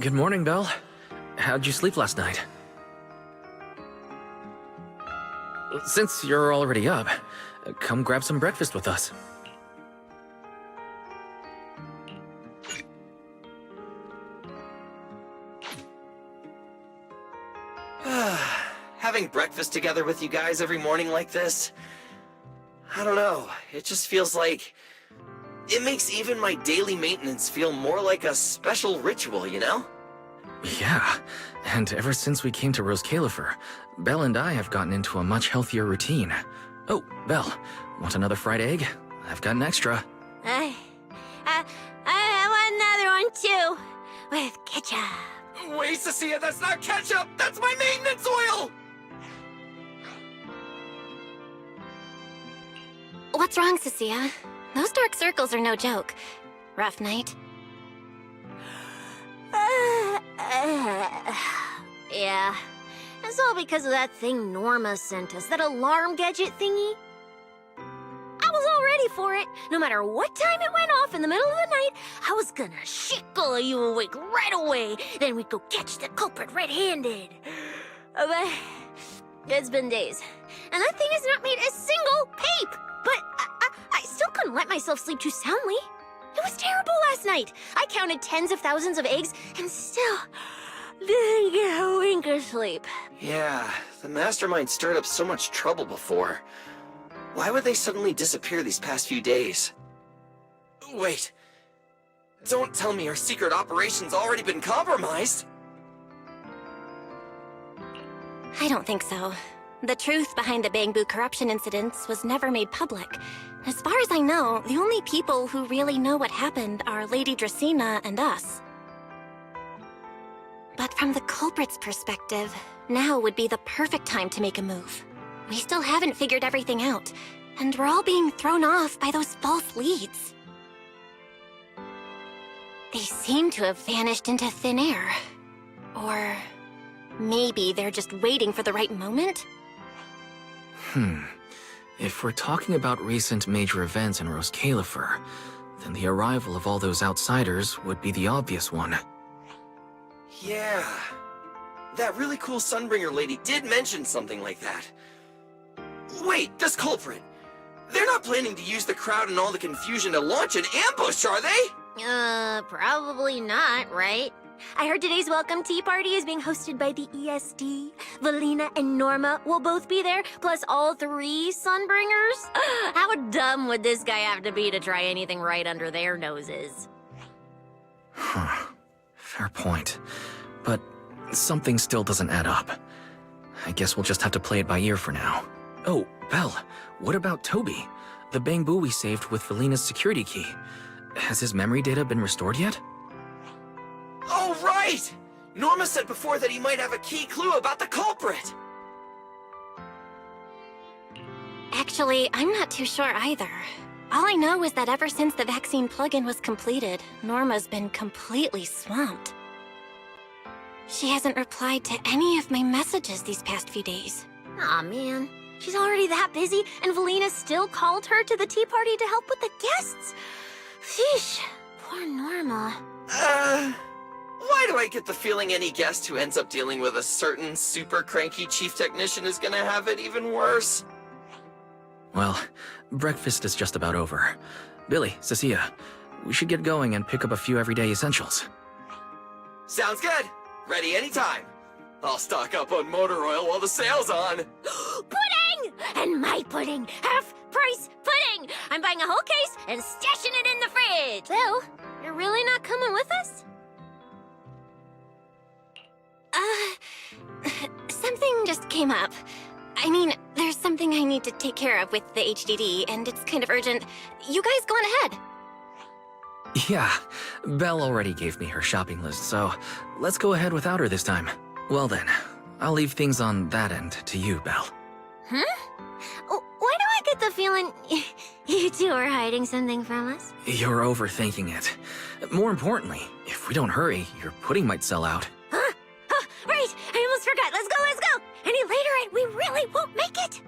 Good morning, Belle. How'd you sleep last night? Since you're already up, come grab some breakfast with us. Having breakfast together with you guys every morning like this, I don't know, it just feels like it makes even my daily maintenance feel more like a special ritual, you know? Yeah, and ever since we came to Rose Califer, Belle and I have gotten into a much healthier routine. Oh, Belle, want another fried egg? I've got an extra. I want another one too, with ketchup. Wait, Cecilia, that's not ketchup! That's my maintenance oil! What's wrong, Cecilia? Those dark circles are no joke. Rough night? Yeah. It's all because of that thing Norma sent us, that alarm gadget thingy. I was all ready for it. No matter what time it went off in the middle of the night, I was gonna shake all of you awake right away. Then we'd go catch the culprit red-handed. But it's been days, and that thing has not made a single peep. But I still couldn't let myself sleep too soundly. It was terrible last night. I counted tens of thousands of eggs and still didn't get a wink of sleep. Yeah, the mastermind stirred up so much trouble before. Why would they suddenly disappear these past few days? Wait. Don't tell me our secret operation's already been compromised. I don't think so. The truth behind the Bamboo corruption incidents was never made public. As far as I know, the only people who really know what happened are Lady Dracena and us. But from the culprit's perspective, now would be the perfect time to make a move. We still haven't figured everything out, and we're all being thrown off by those false leads. They seem to have vanished into thin air. Or maybe they're just waiting for the right moment? If we're talking about recent major events in Rose Califer, then the arrival of all those outsiders would be the obvious one. Yeah. That really cool Sunbringer lady did mention something like that. Wait, this culprit! They're not planning to use the crowd and all the confusion to launch an ambush, are they? Probably not, right? I heard today's welcome tea party is being hosted by the ESD. Valina and Norma will both be there, plus all 3 Sunbringers. How dumb would this guy have to be to try anything right under their noses? Fair point. But something still doesn't add up. I guess we'll just have to play it by ear for now. Oh, Belle, what about Toby? The Bamboo we saved with Valina's security key. Has his memory data been restored yet? Oh, right! Norma said before that he might have a key clue about the culprit! Actually, I'm not too sure either. All I know is that ever since the vaccine plugin was completed, Norma's been completely swamped. She hasn't replied to any of my messages these past few days. Aw, man. She's already that busy, and Valina still called her to the tea party to help with the guests. Sheesh, poor Norma. Why do I get the feeling any guest who ends up dealing with a certain super cranky chief technician is gonna have it even worse? Well, breakfast is just about over. Billy, Cecilia, we should get going and pick up a few everyday essentials. Sounds good. Ready anytime. I'll stock up on motor oil while the sale's on. Pudding! And my pudding! Half-price pudding! I'm buying a whole case and stashing it in the fridge! Bill, you're really not coming with us? Something just came up. I mean, there's something I need to take care of with the HDD, and it's kind of urgent. You guys go on ahead. Yeah, Belle already gave me her shopping list, so let's go ahead without her this time. Well then, I'll leave things on that end to you, Belle. Huh? Why do I get the feeling you two are hiding something from us? You're overthinking it. More importantly, if we don't hurry, your pudding might sell out. Huh? Oh, right! I almost forgot. Let's go, let's go! Any later and we really won't make it!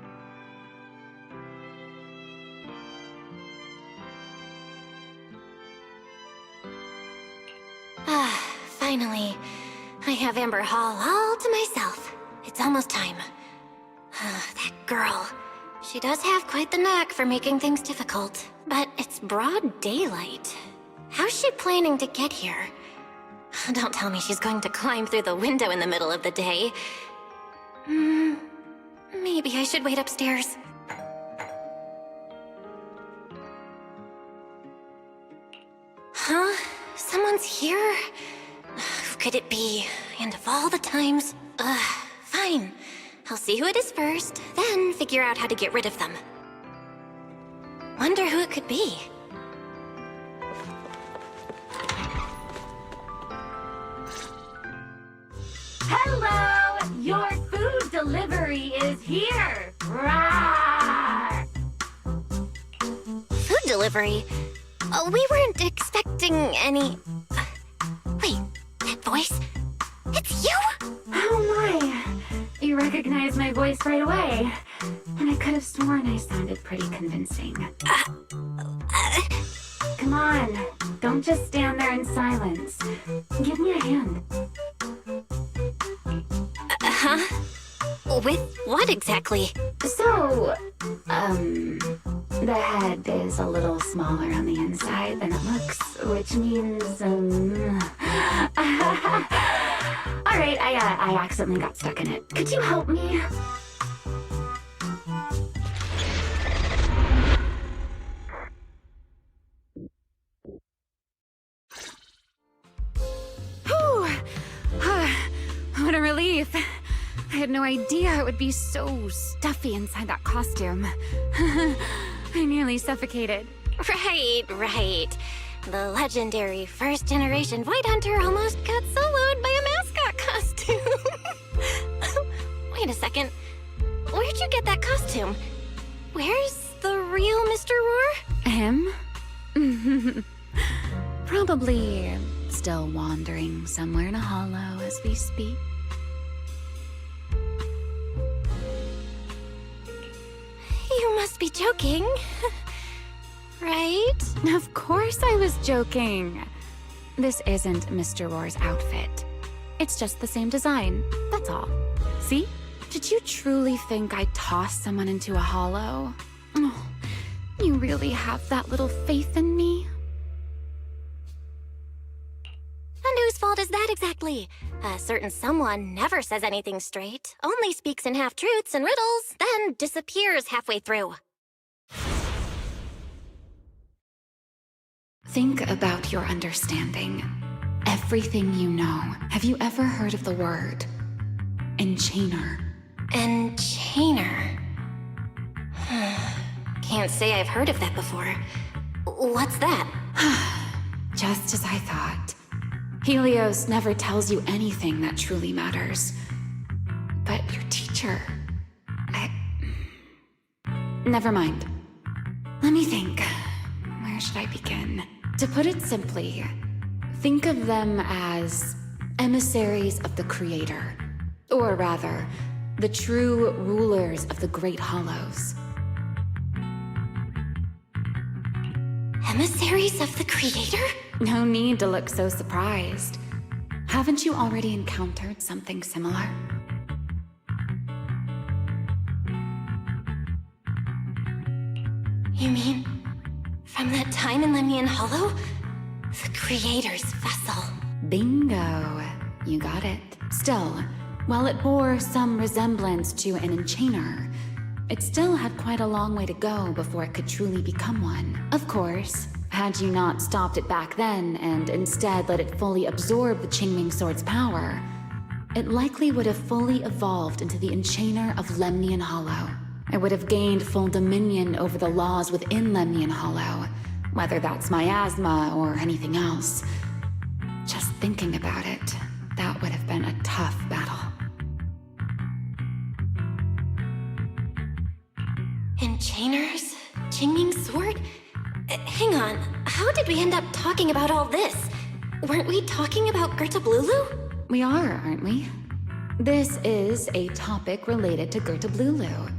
Finally, I have Amber Hall all to myself. It's almost time. That girl. She does have quite the knack for making things difficult. But it's broad daylight. How's she planning to get here? Don't tell me she's going to climb through the window in the middle of the day. Maybe I should wait upstairs. Huh? Someone's here? Who could it be? And of all the times... fine. I'll see who it is first, then figure out how to get rid of them. Wonder who it could be. Hello! Your food delivery is here! Rawr! Food delivery? We weren't expecting any... wait, that voice? It's you? Oh my! You recognized my voice right away. And I could have sworn I sounded pretty convincing. Come on, don't just stand there in silence. Give me a hand. Huh? With what exactly? So, the head is a little smaller on the inside than it looks, which means, Alright, I accidentally got stuck in it. Could you help me? Whew! What a relief. I had no idea it would be so stuffy inside that costume. I nearly suffocated. Right. The legendary first-generation Void Hunter almost got soloed by a mascot costume. Wait a second. Where'd you get that costume? Where's the real Mr. Roar? Him? Probably still wandering somewhere in a hollow as we speak. You must be joking. Right? Of course I was joking. This isn't Mr. Roar's outfit. It's just the same design, that's all. See? Did you truly think I'd toss someone into a hollow? Oh, you really have that little faith in me? And whose fault is that exactly? A certain someone never says anything straight, only speaks in half-truths and riddles, then disappears halfway through. Think about your understanding. Everything you know. Have you ever heard of the word enchainer? Enchainer. Can't say I've heard of that before. What's that? Just as I thought. Helios never tells you anything that truly matters. But your teacher... Never mind. Let me think. Where should I begin? To put it simply, think of them as emissaries of the Creator. Or rather, the true rulers of the Great Hollows. Emissaries of the Creator? No need to look so surprised. Haven't you already encountered something similar? You mean, from that time in Lemnian Hollow? The Creator's vessel. Bingo. You got it. Still, while it bore some resemblance to an enchainer, it still had quite a long way to go before it could truly become one. Of course, had you not stopped it back then and instead let it fully absorb the Qingming Sword's power, it likely would have fully evolved into the enchainer of Lemnian Hollow. It would have gained full dominion over the laws within Lemnian Hollow, whether that's miasma or anything else. Just thinking about it, that would have been a tough battle. Enchainers? Qingming Sword? Hang on, how did we end up talking about all this? Weren't we talking about Gerta Blulu? We are, aren't we? This is a topic related to Gerta Blulu.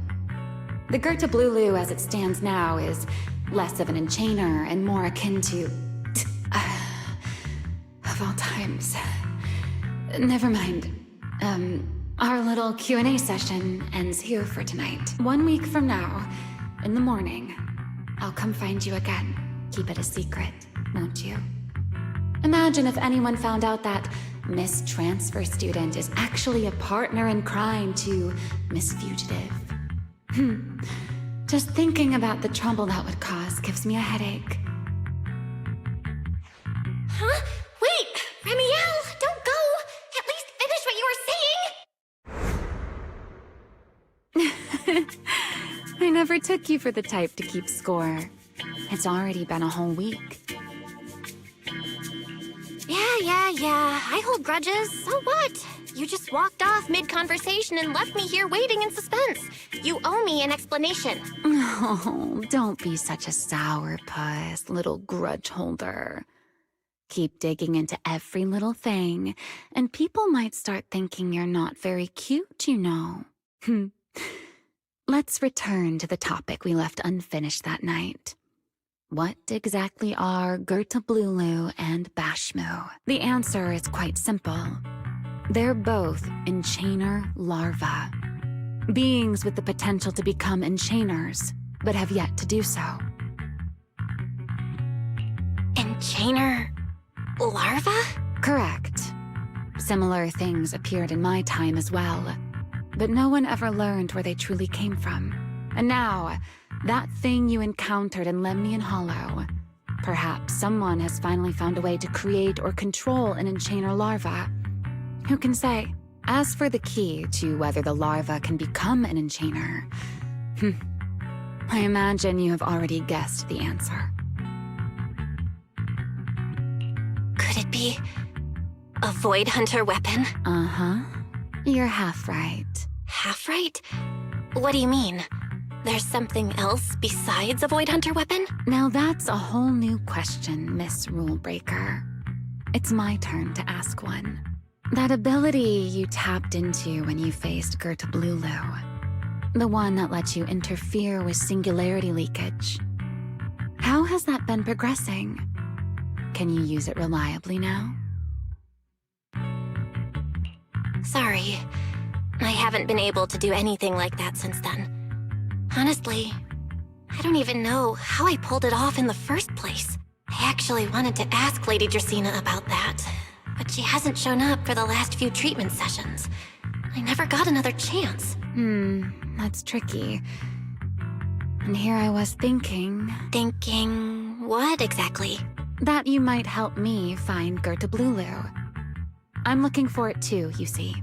The Gerta Blulu as it stands now is less of an enchainer and more akin to... of all times. Never mind. Our little Q&A session ends here for tonight. 1 week from now, in the morning, I'll come find you again. Keep it a secret, won't you? Imagine if anyone found out that Miss Transfer Student is actually a partner in crime to Miss Fugitive. Just thinking about the trouble that would cause gives me a headache. Huh? Wait! Remiel, don't go! At least finish what you were saying! I never took you for the type to keep score. It's already been a whole week. Yeah. I hold grudges. So what? You just walked off mid-conversation and left me here waiting in suspense. You owe me an explanation. Oh, don't be such a sourpuss, little grudge holder. Keep digging into every little thing, and people might start thinking you're not very cute, you know. Let's return to the topic we left unfinished that night. What exactly are Gertablulu and Bashmu? The answer is quite simple. They're both enchainer larvae. Beings with the potential to become enchainers, but have yet to do so. Enchainer larva? Correct. Similar things appeared in my time as well, but no one ever learned where they truly came from. And now, that thing you encountered in Lemnian Hollow, perhaps someone has finally found a way to create or control an enchainer larva. Who can say? As for the key to whether the larva can become an enchainer, I imagine you have already guessed the answer. Could it be a Void Hunter weapon? Uh-huh. You're half right. Half right? What do you mean? There's something else besides a Void Hunter weapon? Now that's a whole new question, Miss Rulebreaker. It's my turn to ask one. That ability you tapped into when you faced Gertablulu, the one that lets you interfere with singularity leakage. How has that been progressing? Can you use it reliably now? Sorry. I haven't been able to do anything like that since then. Honestly, I don't even know how I pulled it off in the first place. I actually wanted to ask Lady Dracaena about that, but she hasn't shown up for the last few treatment sessions. I never got another chance. That's tricky. And here I was thinking... Thinking what exactly? That you might help me find Gertablulu. I'm looking for it too, you see.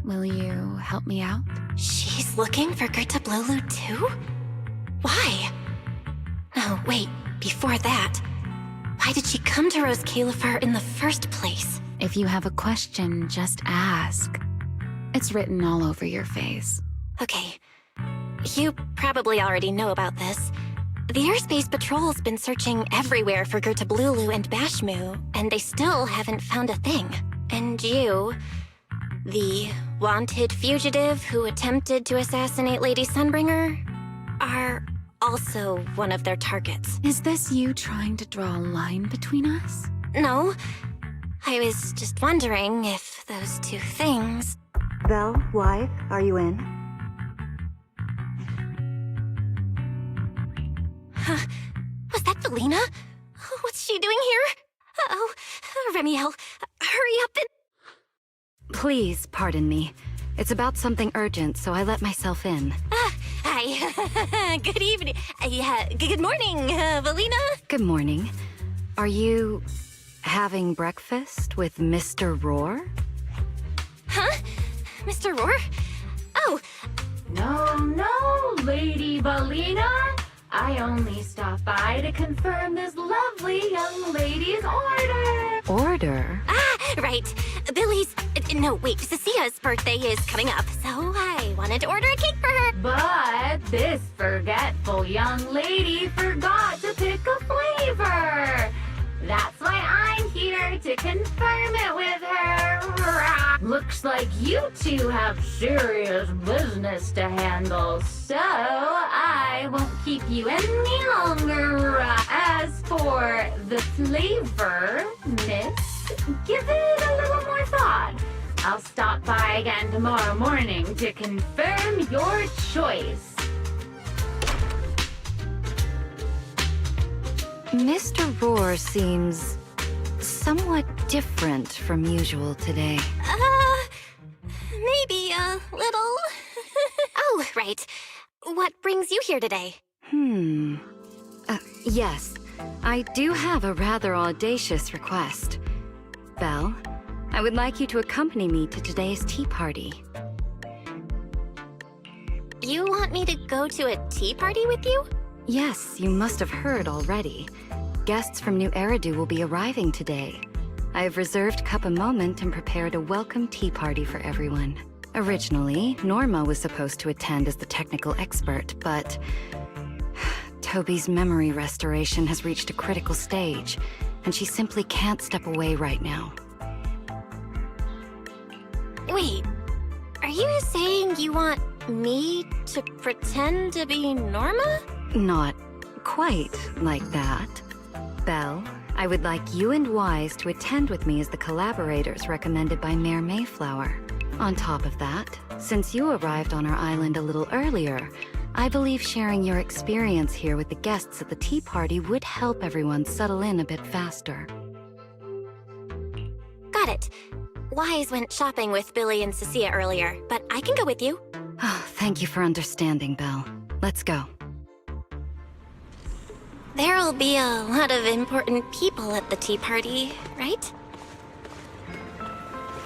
Will you help me out? She's looking for Gertablulu too? Why? Oh, wait, before that, why did she come to Rose Califer in the first place? If you have a question, just ask. It's written all over your face. Okay. You probably already know about this. The Airspace Patrol's been searching everywhere for Gertablulu and Bashmu, and they still haven't found a thing. And you, the wanted fugitive who attempted to assassinate Lady Sunbringer, are also one of their targets. Is this you trying to draw a line between us? No. I was just wondering if those two things... Belle, wife, are you in? Huh? Was that Felina? What's she doing here? Uh-oh. Remiel, hurry up and... Please, pardon me. It's about something urgent, so I let myself in. Hi. Good evening. Good morning, Felina. Good morning. Are you having breakfast with Mr. Roar? Huh? Mr. Roar? Oh. No, Lady Belina. I only stopped by to confirm this lovely young lady's order. Order? Right. Billy's... No, wait, Cecia's birthday is coming up, so I wanted to order a cake for her. But this forgetful young lady forgot to pick a flavor. That's why I'm here to confirm it with her. Looks like you two have serious business to handle, so I won't keep you any longer. As for the flavor, miss... give it a little more thought. I'll stop by again tomorrow morning to confirm your choice. Mr. Roar seems somewhat different from usual today. Maybe a little. Oh, right. What brings you here today? Yes, I do have a rather audacious request. Belle, I would like you to accompany me to today's tea party. You want me to go to a tea party with you? Yes, you must have heard already. Guests from New Eridu will be arriving today. I have reserved Cup a Moment and prepared a welcome tea party for everyone. Originally, Norma was supposed to attend as the technical expert, but Toby's memory restoration has reached a critical stage, and she simply can't step away right now. Wait, are you saying you want me to pretend to be Norma? Not quite like that. Belle, I would like you and Wise to attend with me as the collaborators recommended by Mayor Mayflower. On top of that, since you arrived on our island a little earlier, I believe sharing your experience here with the guests at the tea party would help everyone settle in a bit faster. Got it. Wise went shopping with Billy and Cecilia earlier, but I can go with you. Oh, thank you for understanding, Belle. Let's go. There'll be a lot of important people at the tea party, right?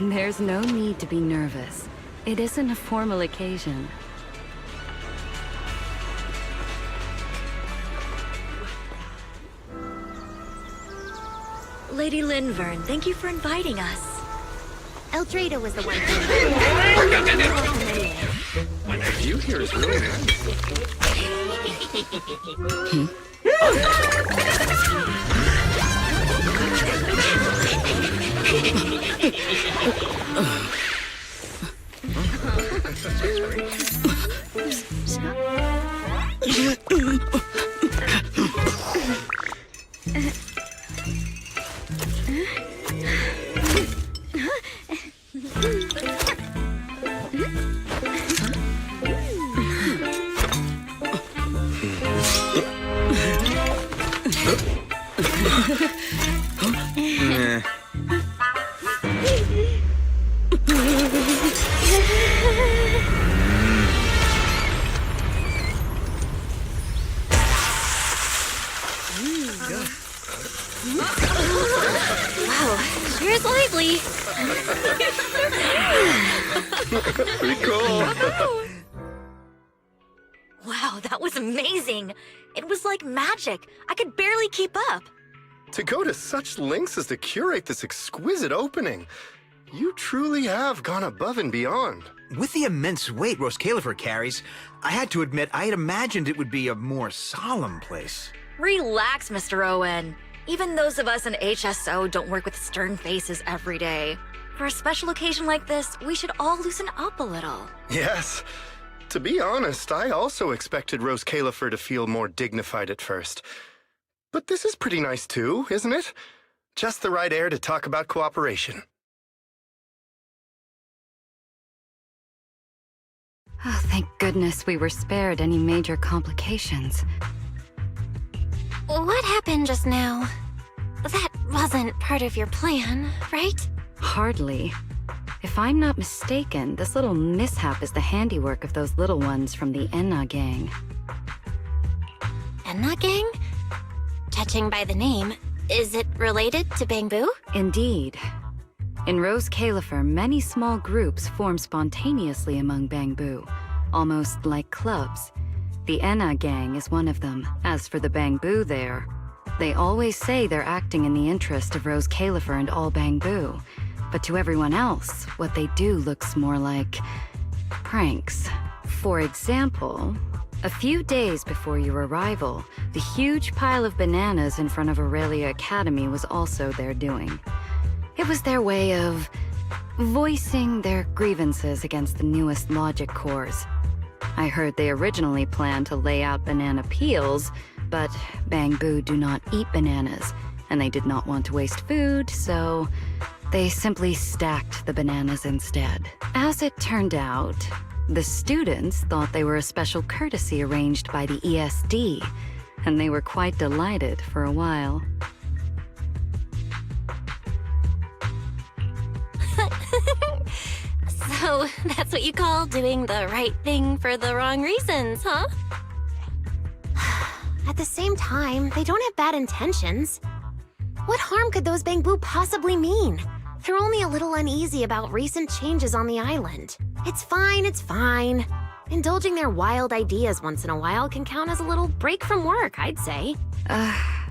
There's no need to be nervous. It isn't a formal occasion. Lady Linvern, thank you for inviting us. Eldrada was the one The view here is really nice. Wow, sure is lively. Pretty cool. Wow, that was amazing. It was like magic. I could barely keep up. To go to such lengths as to curate this exquisite opening, you truly have gone above and beyond. With the immense weight Rose Califer carries, I had to admit I had imagined it would be a more solemn place. Relax, Mr. Owen. Even those of us in HSO don't work with stern faces every day. For a special occasion like this, we should all loosen up a little. Yes. To be honest, I also expected Rose Califer to feel more dignified at first. But this is pretty nice too, isn't it? Just the right air to talk about cooperation. Oh, thank goodness we were spared any major complications. What happened just now? That wasn't part of your plan, right? Hardly. If I'm not mistaken, this little mishap is the handiwork of those little ones from the Enna gang. Enna gang? Judging by the name, is it related to Bangbu? Indeed. In Rose Califer, many small groups form spontaneously among Bangbu, almost like clubs. The Enna gang is one of them. As for the Bangbu there, they always say they're acting in the interest of Rose Califer and all Bangbu. But to everyone else, what they do looks more like pranks. For example, a few days before your arrival, the huge pile of bananas in front of Aurelia Academy was also their doing. It was their way of voicing their grievances against the newest logic cores. I heard they originally planned to lay out banana peels, but Bangbu do not eat bananas, and they did not want to waste food, so they simply stacked the bananas instead. As it turned out, the students thought they were a special courtesy arranged by the ESD, and they were quite delighted for a while. So, that's what you call doing the right thing for the wrong reasons, huh? At the same time, they don't have bad intentions. What harm could those Bangbu possibly mean? They're only a little uneasy about recent changes on the island. It's fine, it's fine. Indulging their wild ideas once in a while can count as a little break from work, I'd say.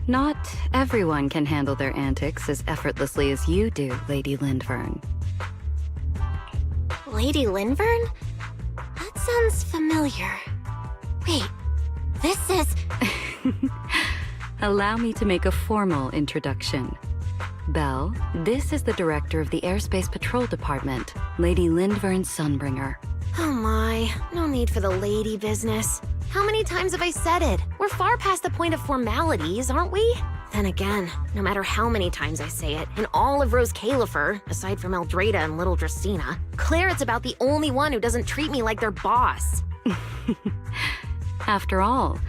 Not everyone can handle their antics as effortlessly as you do, Lady Lindvern. Lady Lindvern? That sounds familiar. Wait, this is... Allow me to make a formal introduction. Belle, this is the director of the Airspace Patrol Department, Lady Lindvern Sunbringer. Oh my, no need for the lady business. How many times have I said it? We're far past the point of formalities, aren't we? Then again, no matter how many times I say it, in all of Rose Califer, aside from Eldrada and Little Dracena, Claret's about the only one who doesn't treat me like their boss. After all,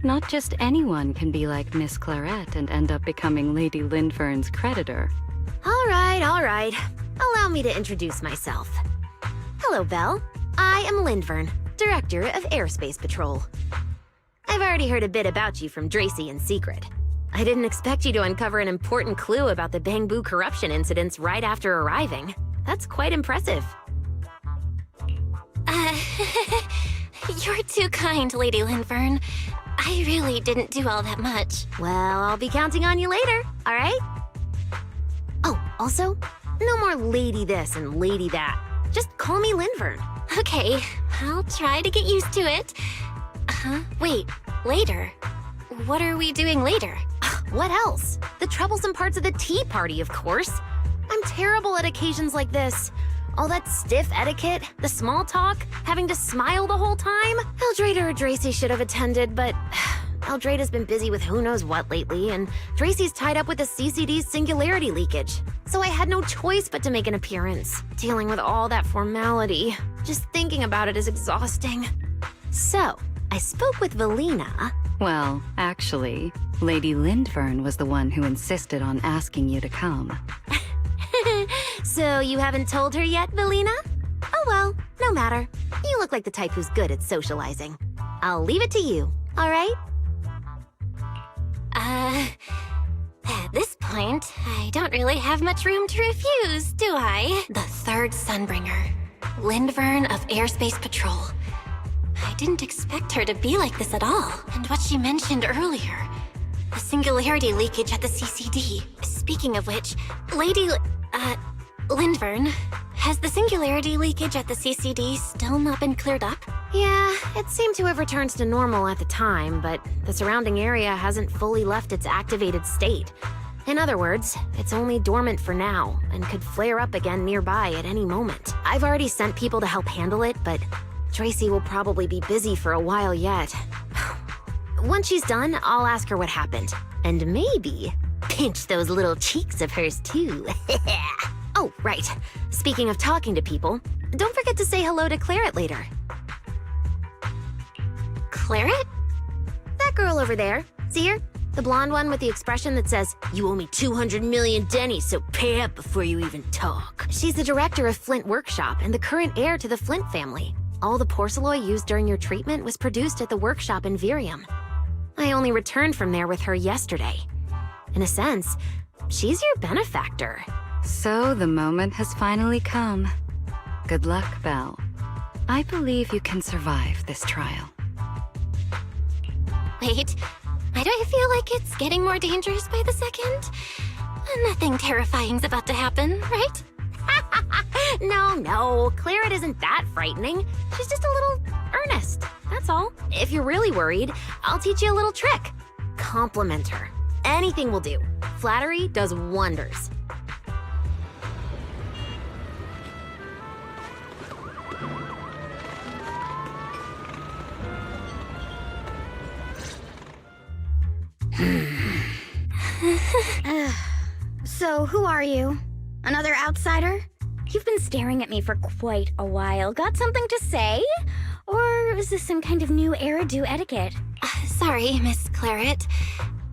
not just anyone can be like Miss Claret and end up becoming Lady Lindvern's creditor. All right. Allow me to introduce myself. Hello, Belle. I am Lindvern, Director of Airspace Patrol. I've already heard a bit about you from Dracy in secret. I didn't expect you to uncover an important clue about the Bangbu corruption incidents right after arriving. That's quite impressive. You're too kind, Lady Lindvern. I really didn't do all that much. Well, I'll be counting on you later, all right? Oh, also, no more lady this and lady that. Just call me Lindvern. Okay, I'll try to get used to it. Wait, later? What are we doing later? What else? The troublesome parts of the tea party, of course. I'm terrible at occasions like this. All that stiff etiquette, the small talk, having to smile the whole time. Eldrada or Dracy should have attended, but Eldrada's been busy with who knows what lately, and Dracy's tied up with the CCD's singularity leakage. So I had no choice but to make an appearance. Dealing with all that formality. Just thinking about it is exhausting. So, I spoke with Valina. Well, actually, Lady Lindvern was the one who insisted on asking you to come. So you haven't told her yet, Valina? Oh well, no matter. You look like the type who's good at socializing. I'll leave it to you, all right? At this point, I don't really have much room to refuse, do I? The third Sunbringer, Lindvern of Airspace Patrol. I didn't expect her to be like this at all. And what she mentioned earlier, the singularity leakage at the CCD. Speaking of which, Lindvern, has the singularity leakage at the CCD still not been cleared up? Yeah, it seemed to have returned to normal at the time, but the surrounding area hasn't fully left its activated state. In other words, it's only dormant for now, and could flare up again nearby at any moment. I've already sent people to help handle it, but Tracy will probably be busy for a while yet. Once she's done, I'll ask her what happened. And maybe pinch those little cheeks of hers too. Oh, right. Speaking of talking to people, don't forget to say hello to Claret later. Claret? That girl over there. See her? The blonde one with the expression that says, "You owe me 200 million dennies, so pay up before you even talk." She's the director of Flint Workshop and the current heir to the Flint family. All the porcelain used during your treatment was produced at the workshop in Virium. I only returned from there with her yesterday. In a sense, she's your benefactor. So the moment has finally come. Good luck, Belle. I believe you can survive this trial. Wait, why do I feel like it's getting more dangerous by the second? Nothing terrifying's about to happen, right? No, Claret isn't that frightening. She's just a little earnest, that's all. If you're really worried, I'll teach you a little trick. Compliment her. Anything will do. Flattery does wonders. So, who are you? Another outsider? You've been staring at me for quite a while. Got something to say? Or is this some kind of new era do etiquette? Sorry, Miss Claret.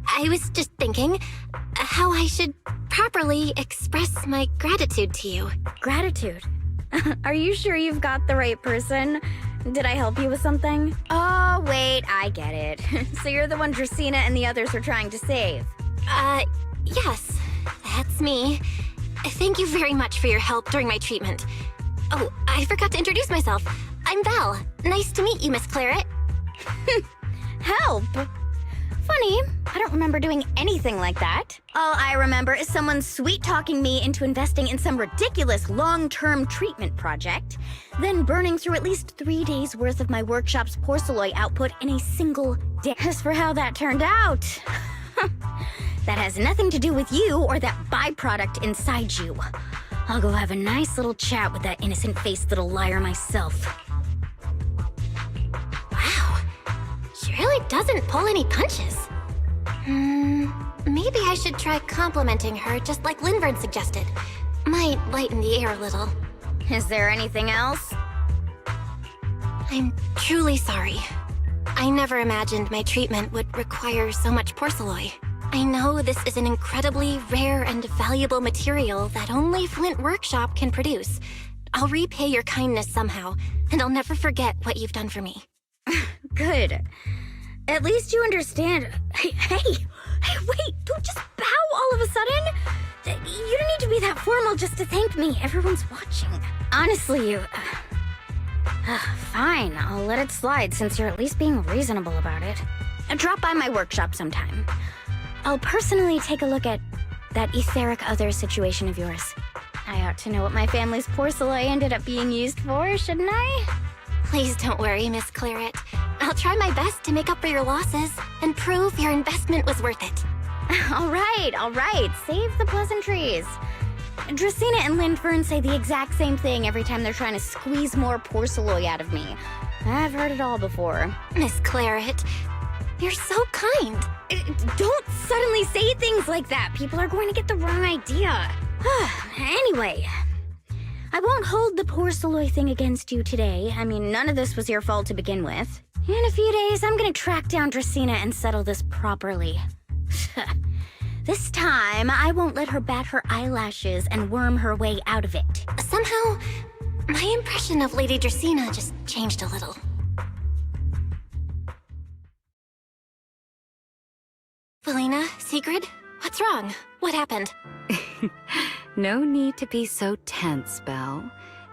I was just thinking how I should properly express my gratitude to you. Gratitude? Are you sure you've got the right person? Did I help you with something? Oh, wait, I get it. So you're the one Dracaena and the others are trying to save. Yes, that's me. Thank you very much for your help during my treatment. Oh, I forgot to introduce myself. I'm Val. Nice to meet you, Miss Claret. Help? Funny, I don't remember doing anything like that. All I remember is someone sweet-talking me into investing in some ridiculous long-term treatment project, then burning through at least 3 days' worth of my workshop's porcelain output in a single day. As for how that turned out, that has nothing to do with you or that byproduct inside you. I'll go have a nice little chat with that innocent-faced little liar myself. Wow, she really doesn't pull any punches. Maybe I should try complimenting her just like Linvern suggested. Might lighten the air a little. Is there anything else? I'm truly sorry. I never imagined my treatment would require so much porcelain. I know this is an incredibly rare and valuable material that only Flint Workshop can produce. I'll repay your kindness somehow, and I'll never forget what you've done for me. Good. At least you understand. Hey, wait, don't just bow all of a sudden. You don't need to be that formal just to thank me. Everyone's watching. Honestly, you... fine, I'll let it slide since you're at least being reasonable about it. Drop by my workshop sometime. I'll personally take a look at that etheric other situation of yours. I ought to know what my family's porcelain ended up being used for, shouldn't I? Please don't worry, Miss Claret. I'll try my best to make up for your losses and prove your investment was worth it. All right. Save the pleasantries. Dracaena and Linvern say the exact same thing every time they're trying to squeeze more porcelain out of me. I've heard it all before. Miss Claret, you're so kind. Don't suddenly say things like that. People are going to get the wrong idea. Anyway, I won't hold the porcelain thing against you today. I mean, none of this was your fault to begin with. In a few days, I'm gonna track down Dracaena and settle this properly. This time, I won't let her bat her eyelashes and worm her way out of it. Somehow, my impression of Lady Dracaena just changed a little. Felina, Sigrid, what's wrong? What happened? No need to be so tense, Belle.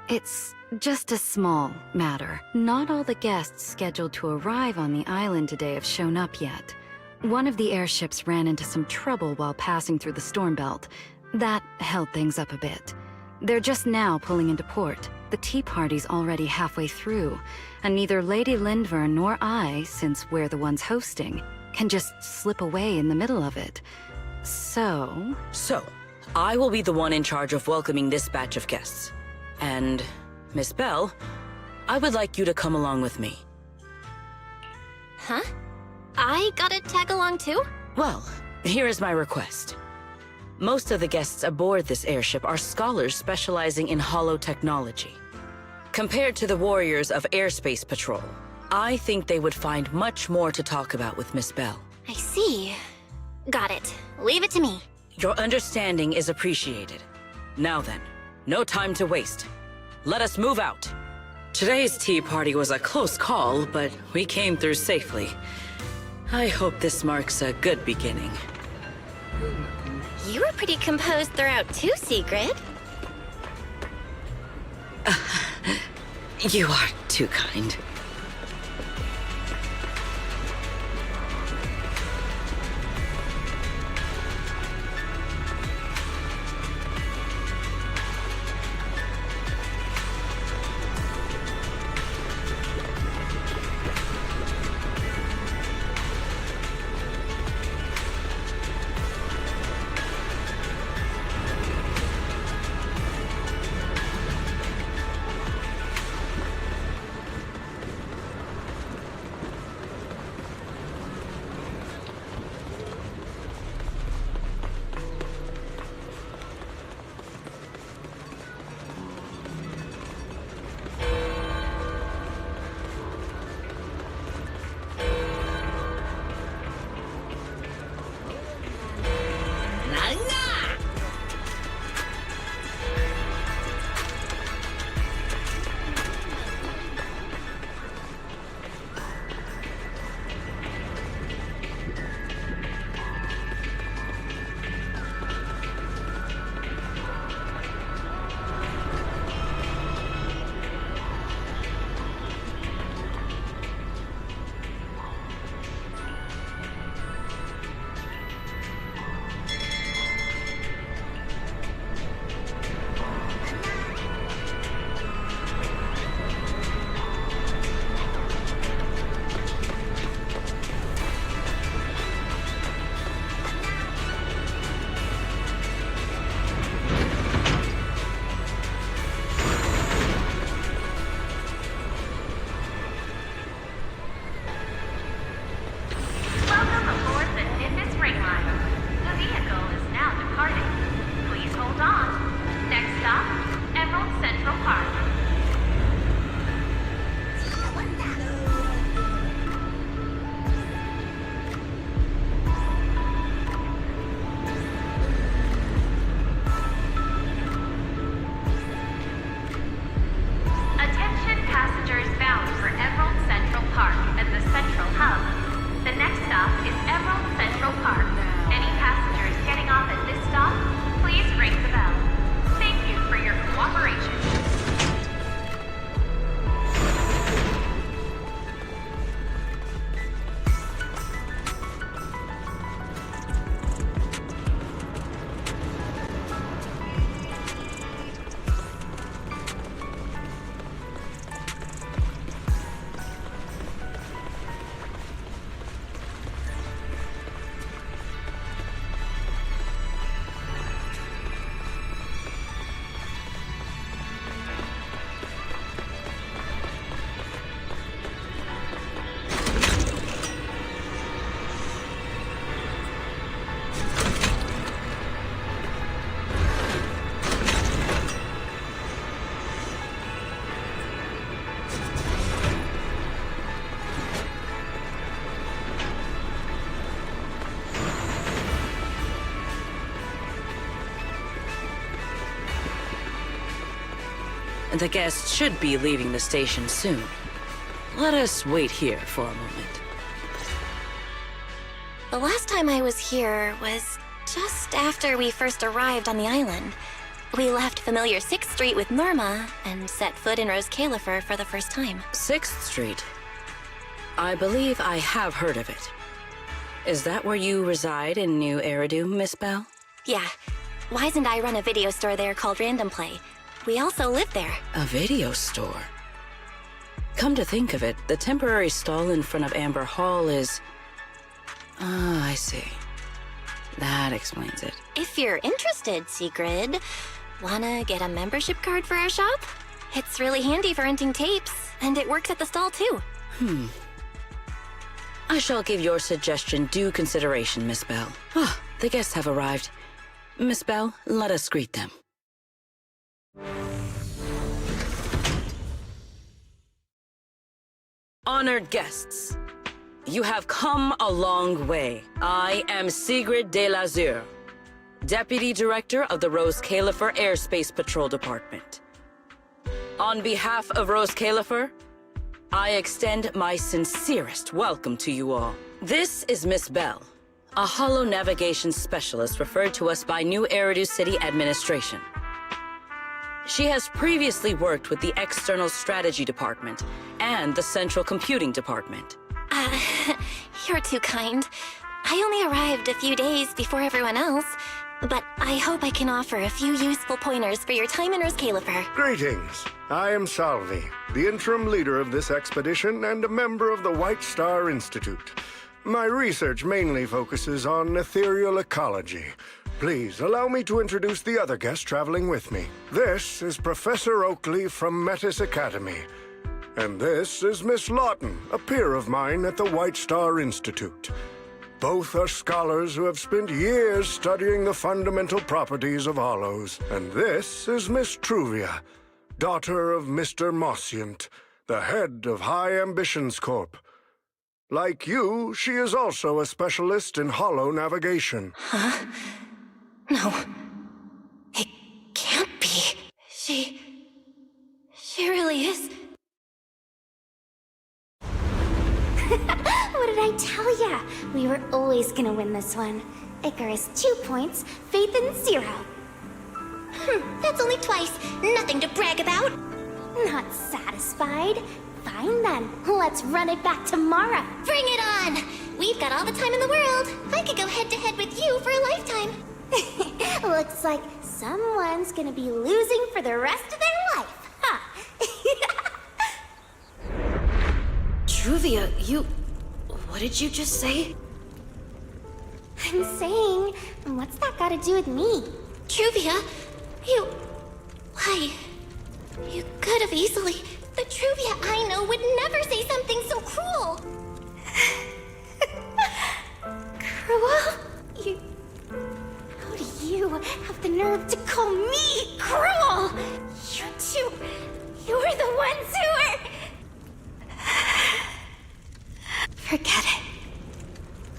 It's just a small matter. Not all the guests scheduled to arrive on the island today have shown up yet. One of the airships ran into some trouble while passing through the storm belt. That held things up a bit. They're just now pulling into port. The tea party's already halfway through, and neither Lady Linvern nor I, since we're the ones hosting, can just slip away in the middle of it. So, I will be the one in charge of welcoming this batch of guests. And, Miss Belle, I would like you to come along with me. Huh? I gotta tag along too? Well, here is my request. Most of the guests aboard this airship are scholars specializing in holotechnology. Compared to the warriors of Airspace Patrol, I think they would find much more to talk about with Miss Belle. I see. Got it. Leave it to me. Your understanding is appreciated. Now then, no time to waste. Let us move out. Today's tea party was a close call, but we came through safely. I hope this marks a good beginning. You were pretty composed throughout too, Sigrid. You are too kind. The guests should be leaving the station soon. Let us wait here for a moment. The last time I was here was just after we first arrived on the island. We left familiar 6th Street with Norma and set foot in Rose Califer for the first time. 6th Street? I believe I have heard of it. Is that where you reside in New Eridu, Miss Bell? Yeah. Wise and I run a video store there called Random Play. We also live there. A video store? Come to think of it, the temporary stall in front of Amber Hall is... Ah, I see. That explains it. If you're interested, Secret, wanna get a membership card for our shop? It's really handy for renting tapes, and it works at the stall too. I shall give your suggestion due consideration, Miss Bell. Ah, the guests have arrived. Miss Bell, let us greet them. Honored guests, you have come a long way. I am Sigrid de Lazure, Deputy Director of the Rose Califer Airspace Patrol Department. On behalf of Rose Califer, I extend my sincerest welcome to you all. This is Miss Bell, a holo navigation specialist referred to us by New Eridu City Administration. She has previously worked with the External Strategy Department and the Central Computing Department. You're too kind. I only arrived a few days before everyone else, but I hope I can offer a few useful pointers for your time in Rose Califer. Greetings. I am Salvi, the interim leader of this expedition and a member of the White Star Institute. My research mainly focuses on ethereal ecology. Please allow me to introduce the other guest traveling with me. This is Professor Oakley from Metis Academy. And this is Miss Lawton, a peer of mine at the White Star Institute. Both are scholars who have spent years studying the fundamental properties of hollows. And this is Miss Truvia, daughter of Mr. Mossient, the head of High Ambitions Corp. Like you, she is also a specialist in hollow navigation. Huh? No. It can't be. She really is. What did I tell ya? We were always gonna win this one. Icarus 2 points, Phaethon 0. That's only twice. Nothing to brag about. Not satisfied? Fine then, let's run it back tomorrow. Bring it on! We've got all the time in the world. I could go head-to-head with you for a lifetime. Looks like someone's gonna be losing for the rest of their life, huh? Truvia, what did you just say? I'm saying, what's that got to do with me? Truvia, why? You could have easily. The Truvia I know would never say something so cruel. Cruel? How do you have the nerve to call me cruel? You two, you're the ones who are... Forget it.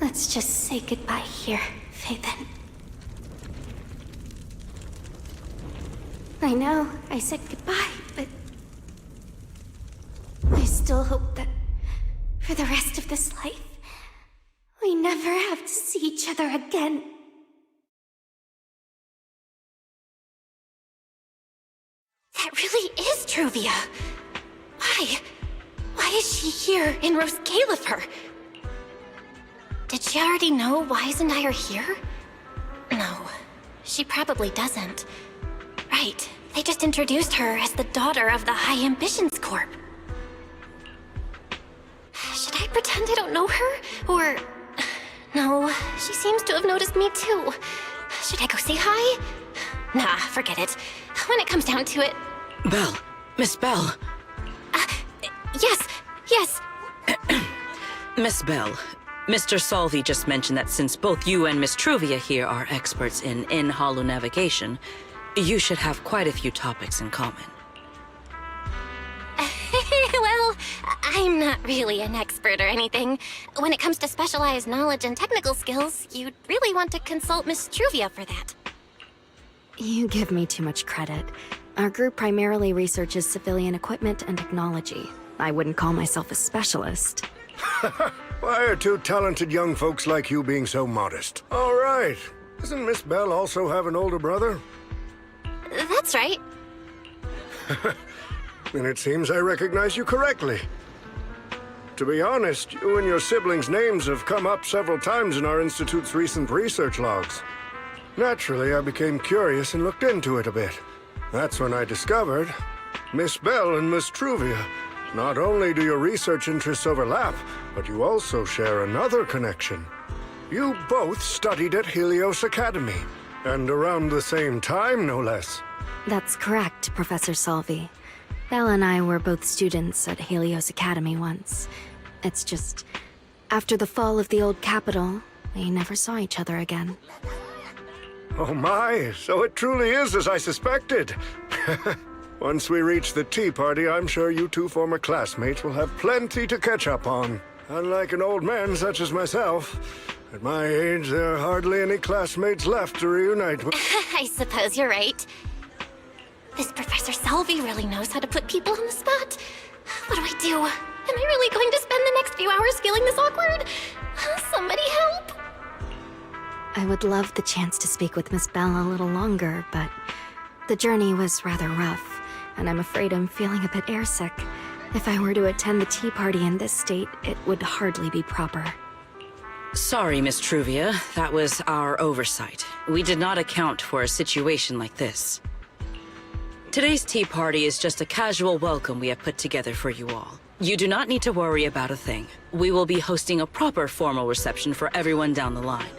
Let's just say goodbye here, Phaethon. I know I said goodbye, but I still hope that for the rest of this life, we never have to see each other again. That really is Truvia. Why? Why is she here in Rose Califer? Did she already know Wise and I are here? No, she probably doesn't. Right, they just introduced her as the daughter of the High Ambitions Corp. Should I pretend I don't know her? Or... No, she seems to have noticed me too. Should I go say hi? Nah, forget it. When it comes down to it... Bell, Miss Bell. Yes. Miss Bell, Mr. Salvi just mentioned that since both you and Miss Truvia here are experts in hollow navigation, you should have quite a few topics in common. Well, I'm not really an expert or anything. When it comes to specialized knowledge and technical skills, you'd really want to consult Miss Truvia for that. You give me too much credit. Our group primarily researches civilian equipment and technology. I wouldn't call myself a specialist. Why are two talented young folks like you being so modest? All right. Doesn't Miss Bell also have an older brother? That's right. Then it seems I recognize you correctly. To be honest, you and your siblings' names have come up several times in our Institute's recent research logs. Naturally, I became curious and looked into it a bit. That's when I discovered Miss Bell and Miss Truvia. Not only do your research interests overlap, but you also share another connection. You both studied at Helios Academy, and around the same time, no less. That's correct, Professor Salvi. Belle and I were both students at Helios Academy once. It's just, after the fall of the old capital, we never saw each other again. Oh my, so it truly is as I suspected. Once we reach the tea party, I'm sure you two former classmates will have plenty to catch up on. Unlike an old man such as myself, at my age, there are hardly any classmates left to reunite with. I suppose you're right. This Professor Salvi really knows how to put people on the spot. What do I do? Am I really going to spend the next few hours feeling this awkward? Somebody help! I would love the chance to speak with Miss Bell a little longer, but the journey was rather rough, and I'm afraid I'm feeling a bit airsick. If I were to attend the tea party in this state, it would hardly be proper. Sorry, Miss Truvia. That was our oversight. We did not account for a situation like this. Today's tea party is just a casual welcome we have put together for you all. You do not need to worry about a thing. We will be hosting a proper formal reception for everyone down the line.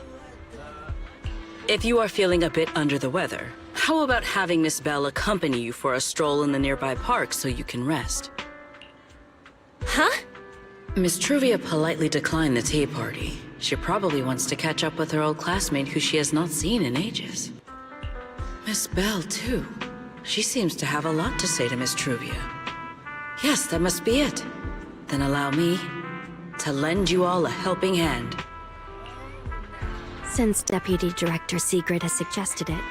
If you are feeling a bit under the weather, how about having Miss Bell accompany you for a stroll in the nearby park so you can rest? Huh? Miss Truvia politely declined the tea party. She probably wants to catch up with her old classmate who she has not seen in ages. Miss Bell, too. She seems to have a lot to say to Miss Truvia. Yes, that must be it. Then allow me to lend you all a helping hand. Since Deputy Director Sigrid has suggested it,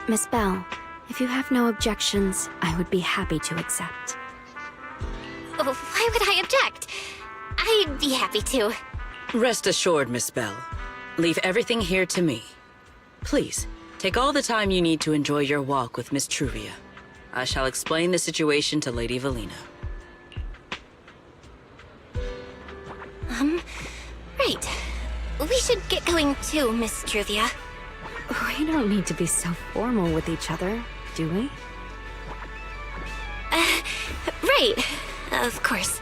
Miss Bell, if you have no objections, I would be happy to accept. Oh, why would I object? I'd be happy to. Rest assured, Miss Bell. Leave everything here to me. Please, take all the time you need to enjoy your walk with Miss Truvia. I shall explain the situation to Lady Valina. Right. We should get going too, Miss Truvia. We don't need to be so formal with each other, do we? Right. Of course.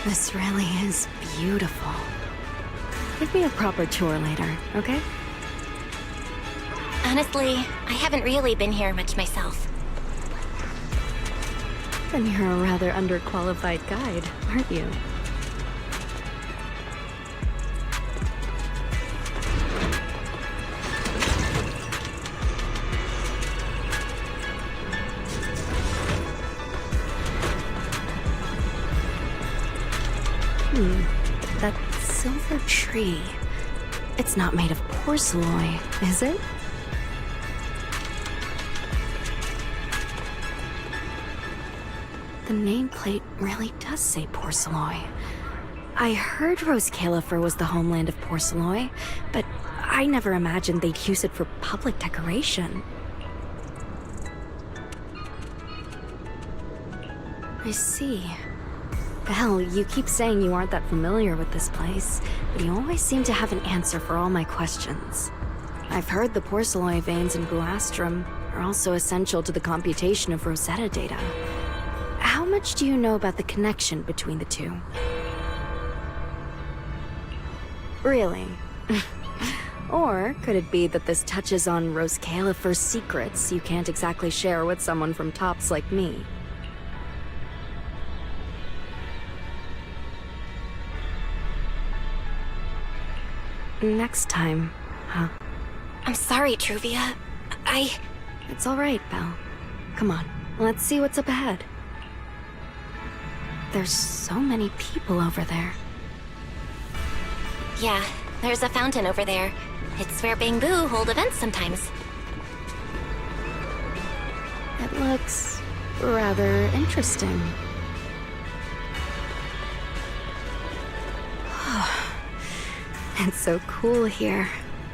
This really is beautiful. Give me a proper tour later, okay? Honestly, I haven't really been here much myself. Then you're a rather underqualified guide, aren't you? That silver tree. It's not made of porcelain, is it? The nameplate really does say porcelain. I heard Rose Califer was the homeland of porcelain, but I never imagined they'd use it for public decoration. I see. Belle, you keep saying you aren't that familiar with this place, but you always seem to have an answer for all my questions. I've heard the porcelain veins in Buastrum are also essential to the computation of Rosetta data. How much do you know about the connection between the two? Really? Or could it be that this touches on Rose Califer's secrets you can't exactly share with someone from Tops like me? Next time, huh? I'm sorry, Truvia. It's all right, Belle. Come on, let's see what's up ahead. There's so many people over there. Yeah, there's a fountain over there. It's where Bangbu hold events sometimes. It looks rather interesting. It's so cool here,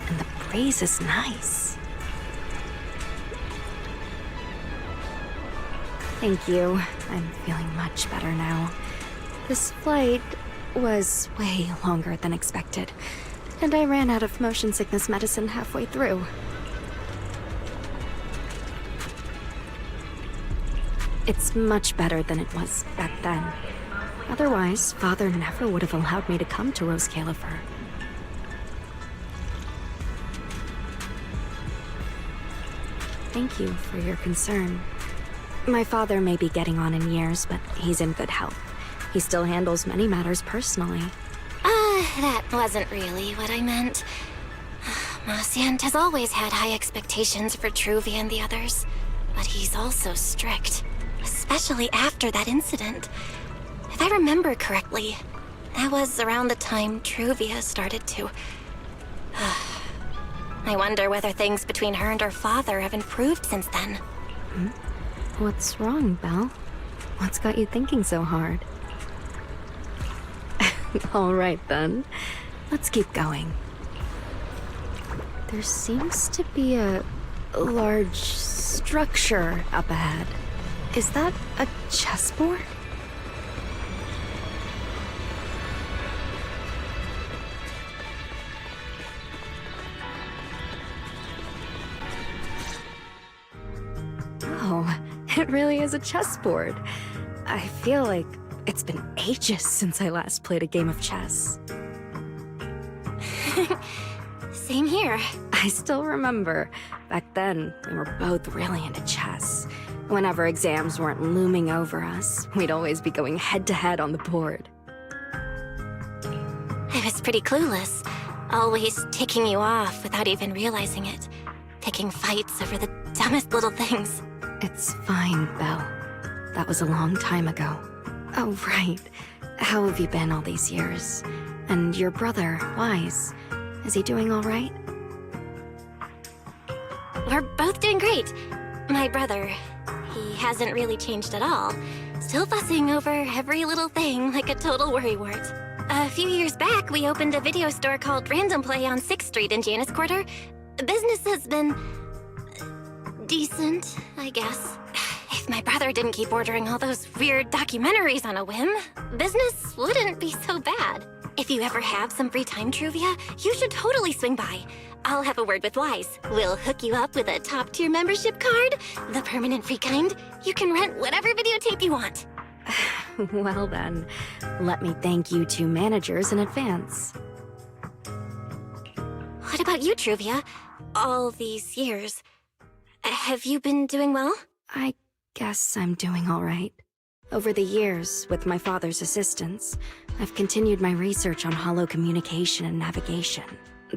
and the breeze is nice. Thank you. I'm feeling much better now. This flight was way longer than expected, and I ran out of motion sickness medicine halfway through. It's much better than it was back then. Otherwise, Father never would have allowed me to come to Rose Califer. Thank you for your concern. My father may be getting on in years, but he's in good health. He still handles many matters personally. That wasn't really what I meant. Marciant has always had high expectations for Truvia and the others, but he's also strict, especially after that incident. If I remember correctly, that was around the time Truvia started to... I wonder whether things between her and her father have improved since then. What's wrong, Belle? What's got you thinking so hard? All right, then. Let's keep going. There seems to be a large structure up ahead. Is that a chessboard? Oh, it really is a chessboard. I feel like it's been ages since I last played a game of chess. Same here. I still remember. Back then, we were both really into chess. Whenever exams weren't looming over us, we'd always be going head-to-head on the board. I was pretty clueless, always ticking you off without even realizing it. Picking fights over the dumbest little things. It's fine, Belle. That was a long time ago. Oh, right. How have you been all these years? And your brother, Wise, is he doing all right? We're both doing great. My brother, he hasn't really changed at all. Still fussing over every little thing like a total worrywart. A few years back, we opened a video store called Random Play on 6th Street in Janus Quarter. Business has been... decent, I guess. If my brother didn't keep ordering all those weird documentaries on a whim, business wouldn't be so bad. If you ever have some free time, Truvia, you should totally swing by. I'll have a word with Wise. We'll hook you up with a top-tier membership card, the permanent free kind. You can rent whatever videotape you want. Well then, let me thank you two managers in advance. What about you, Truvia? All these years, have you been doing well? I guess I'm doing all right. Over the years, with my father's assistance, I've continued my research on holo communication and navigation.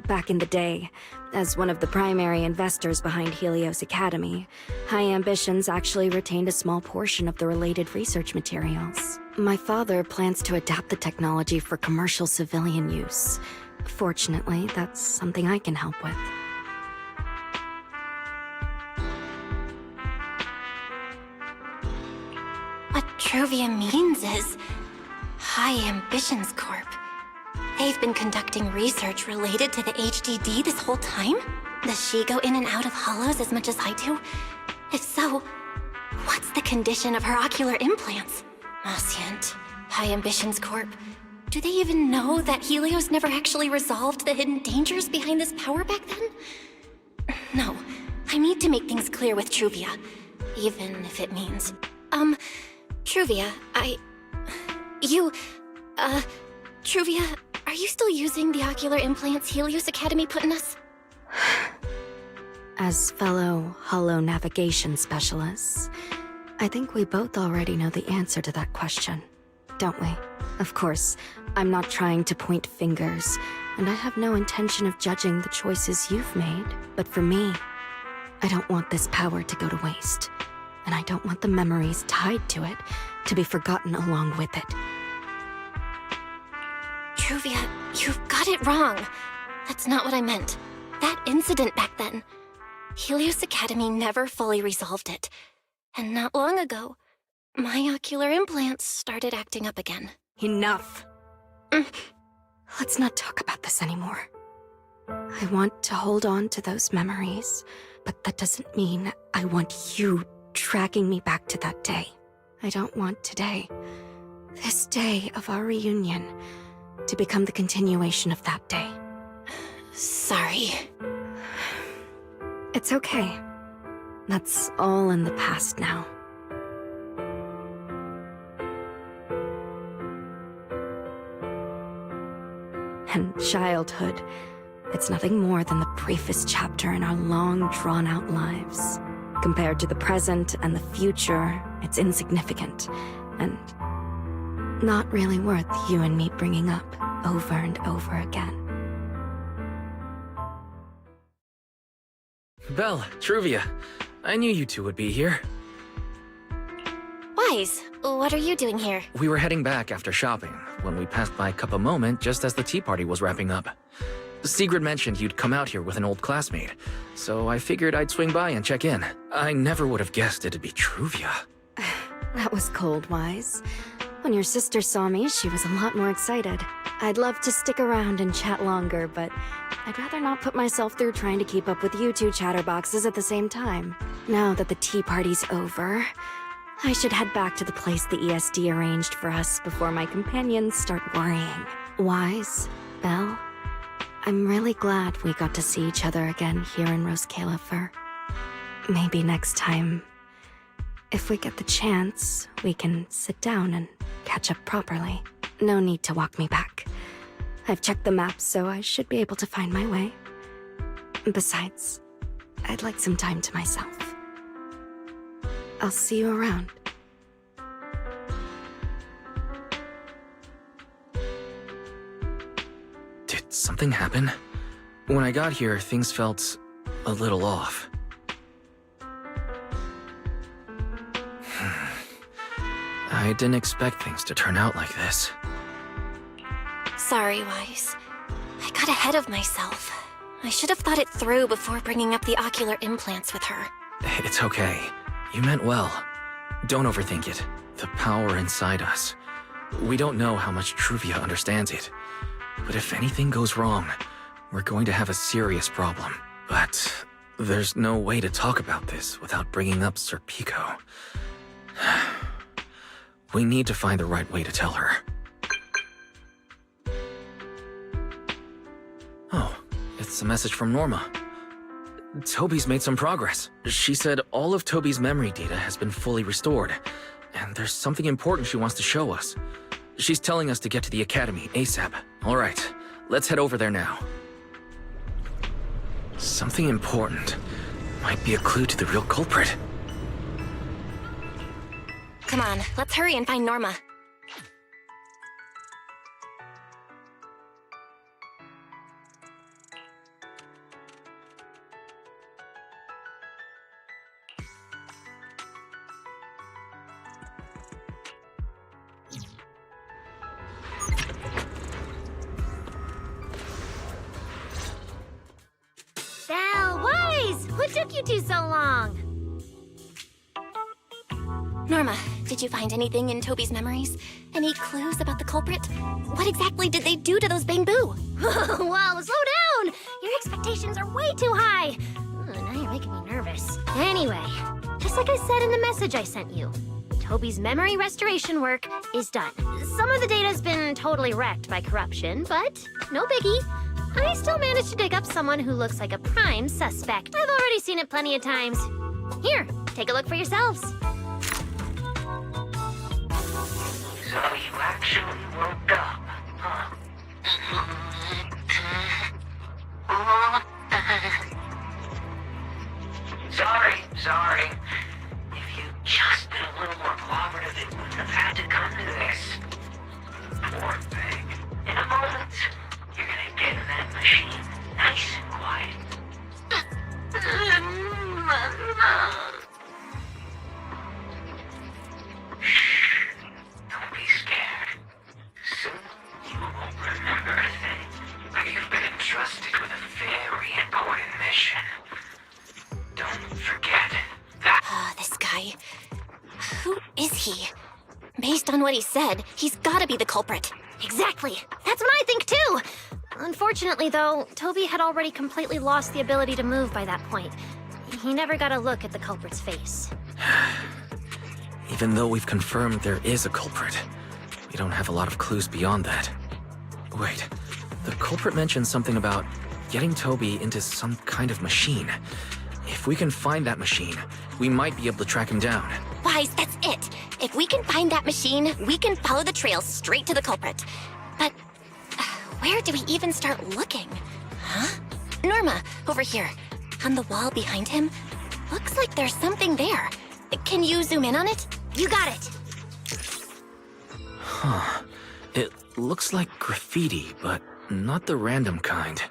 Back in the day, as one of the primary investors behind Helios Academy, High Ambitions actually retained a small portion of the related research materials. My father plans to adapt the technology for commercial civilian use. Fortunately, that's something I can help with. What Truvia means is High Ambitions Corp. They've been conducting research related to the HDD this whole time? Does she go in and out of holos as much as I do? If so, what's the condition of her ocular implants? Marciant, High Ambitions Corp. Do they even know that Helios never actually resolved the hidden dangers behind this power back then? No, I need to make things clear with Truvia, even if it means... Truvia, Truvia, are you still using the ocular implants Helios Academy put in us? As fellow holo navigation specialists, I think we both already know the answer to that question, don't we? Of course, I'm not trying to point fingers, and I have no intention of judging the choices you've made. But for me, I don't want this power to go to waste. and I don't want the memories tied to it to be forgotten along with it. Truvia, you've got it wrong. That's not what I meant. That incident back then. Helios Academy never fully resolved it. And not long ago, my ocular implants started acting up again. Enough. Let's not talk about this anymore. I want to hold on to those memories, but that doesn't mean I want you dragging me back to that day. I don't want today, this day of our reunion, to become the continuation of that day. Sorry. It's okay. That's all in the past now. And childhood, it's nothing more than the briefest chapter in our long, drawn-out lives. Compared to the present and the future, it's insignificant, and not really worth you and me bringing up over and over again. Belle, Truvia, I knew you two would be here. Wise, what are you doing here? We were heading back after shopping when we passed by Cup a Moment just as the tea party was wrapping up. Sigrid mentioned you'd come out here with an old classmate, so I figured I'd swing by and check in. I never would have guessed it'd be Truvia. That was cold, Wise. When your sister saw me, she was a lot more excited. I'd love to stick around and chat longer, but I'd rather not put myself through trying to keep up with you two chatterboxes at the same time. Now that the tea party's over, I should head back to the place the ESD arranged for us before my companions start worrying. Wise, Belle, I'm really glad we got to see each other again here in Rose Califer. Maybe next time, if we get the chance, we can sit down and catch up properly. No need to walk me back. I've checked the map, so I should be able to find my way. Besides, I'd like some time to myself. I'll see you around. Did something happen? When I got here, things felt a little off. I didn't expect things to turn out like this. Sorry, Wise. I got ahead of myself. I should have thought it through before bringing up the ocular implants with her. It's okay. You meant well. Don't overthink it. The power inside us. We don't know how much Truvia understands it. But if anything goes wrong, we're going to have a serious problem. But there's no way to talk about this without bringing up Sir Pico. We need to find the right way to tell her. Oh, it's a message from Norma. Toby's made some progress. She said all of Toby's memory data has been fully restored, and there's something important she wants to show us. She's telling us to get to the academy ASAP. All right, let's head over there now. Something important. Might be a clue to the real culprit. Come on, let's hurry and find Norma. Belle, Wise! What took you two so long? Norma, did you find anything in Toby's memories? Any clues about the culprit? What exactly did they do to those Bangbu? Whoa, slow down! Your expectations are way too high. Now you're making me nervous. Anyway, just like I said in the message I sent you, Toby's memory restoration work is done. Some of the data's been totally wrecked by corruption, but no biggie. I still managed to dig up someone who looks like a prime suspect. I've already seen it plenty of times. Here, take a look for yourselves. So you actually woke up, huh? Sorry. If you just been a little more cooperative, it wouldn't have had to come to this. Poor thing. In a moment, you're gonna get in that machine, nice and quiet. guy. Who is he? Based on what he said, he's gotta be the culprit. Exactly. That's what I think too. Unfortunately, though, Toby had already completely lost the ability to move by that point. He never got a look at the culprit's face. Even though we've confirmed there is a culprit, we don't have a lot of clues beyond that. Wait, the culprit mentioned something about getting Toby into some kind of machine. If we can find that machine, we might be able to track him down. Wise, that's it. If we can find that machine, we can follow the trail straight to the culprit. But where do we even start looking? Huh? Norma, over here. On the wall behind him, looks like there's something there. Can you zoom in on it? You got it. Huh. It looks like graffiti, but not the random kind.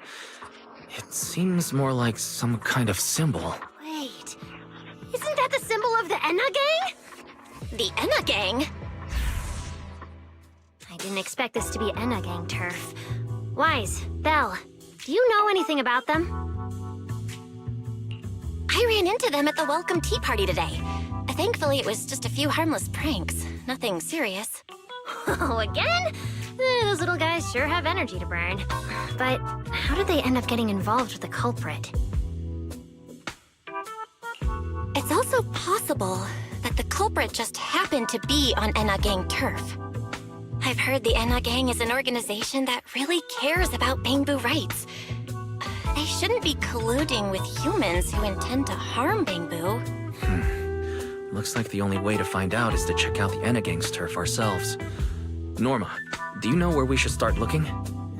It seems more like some kind of symbol. Wait, isn't that the symbol of the Enna gang? The Enna gang? I didn't expect this to be Enna gang turf. Wise, Belle, do you know anything about them? I ran into them at the welcome tea party today. Thankfully, it was just a few harmless pranks. Nothing serious. Oh, again? Those little guys sure have energy to burn. But how did they end up getting involved with the culprit? It's also possible that the culprit just happened to be on Enna Gang turf. I've heard the Enna Gang is an organization that really cares about Bangbu rights. They shouldn't be colluding with humans who intend to harm Bangbu. Looks like the only way to find out is to check out the Enna gang's turf ourselves. Norma, do you know where we should start looking?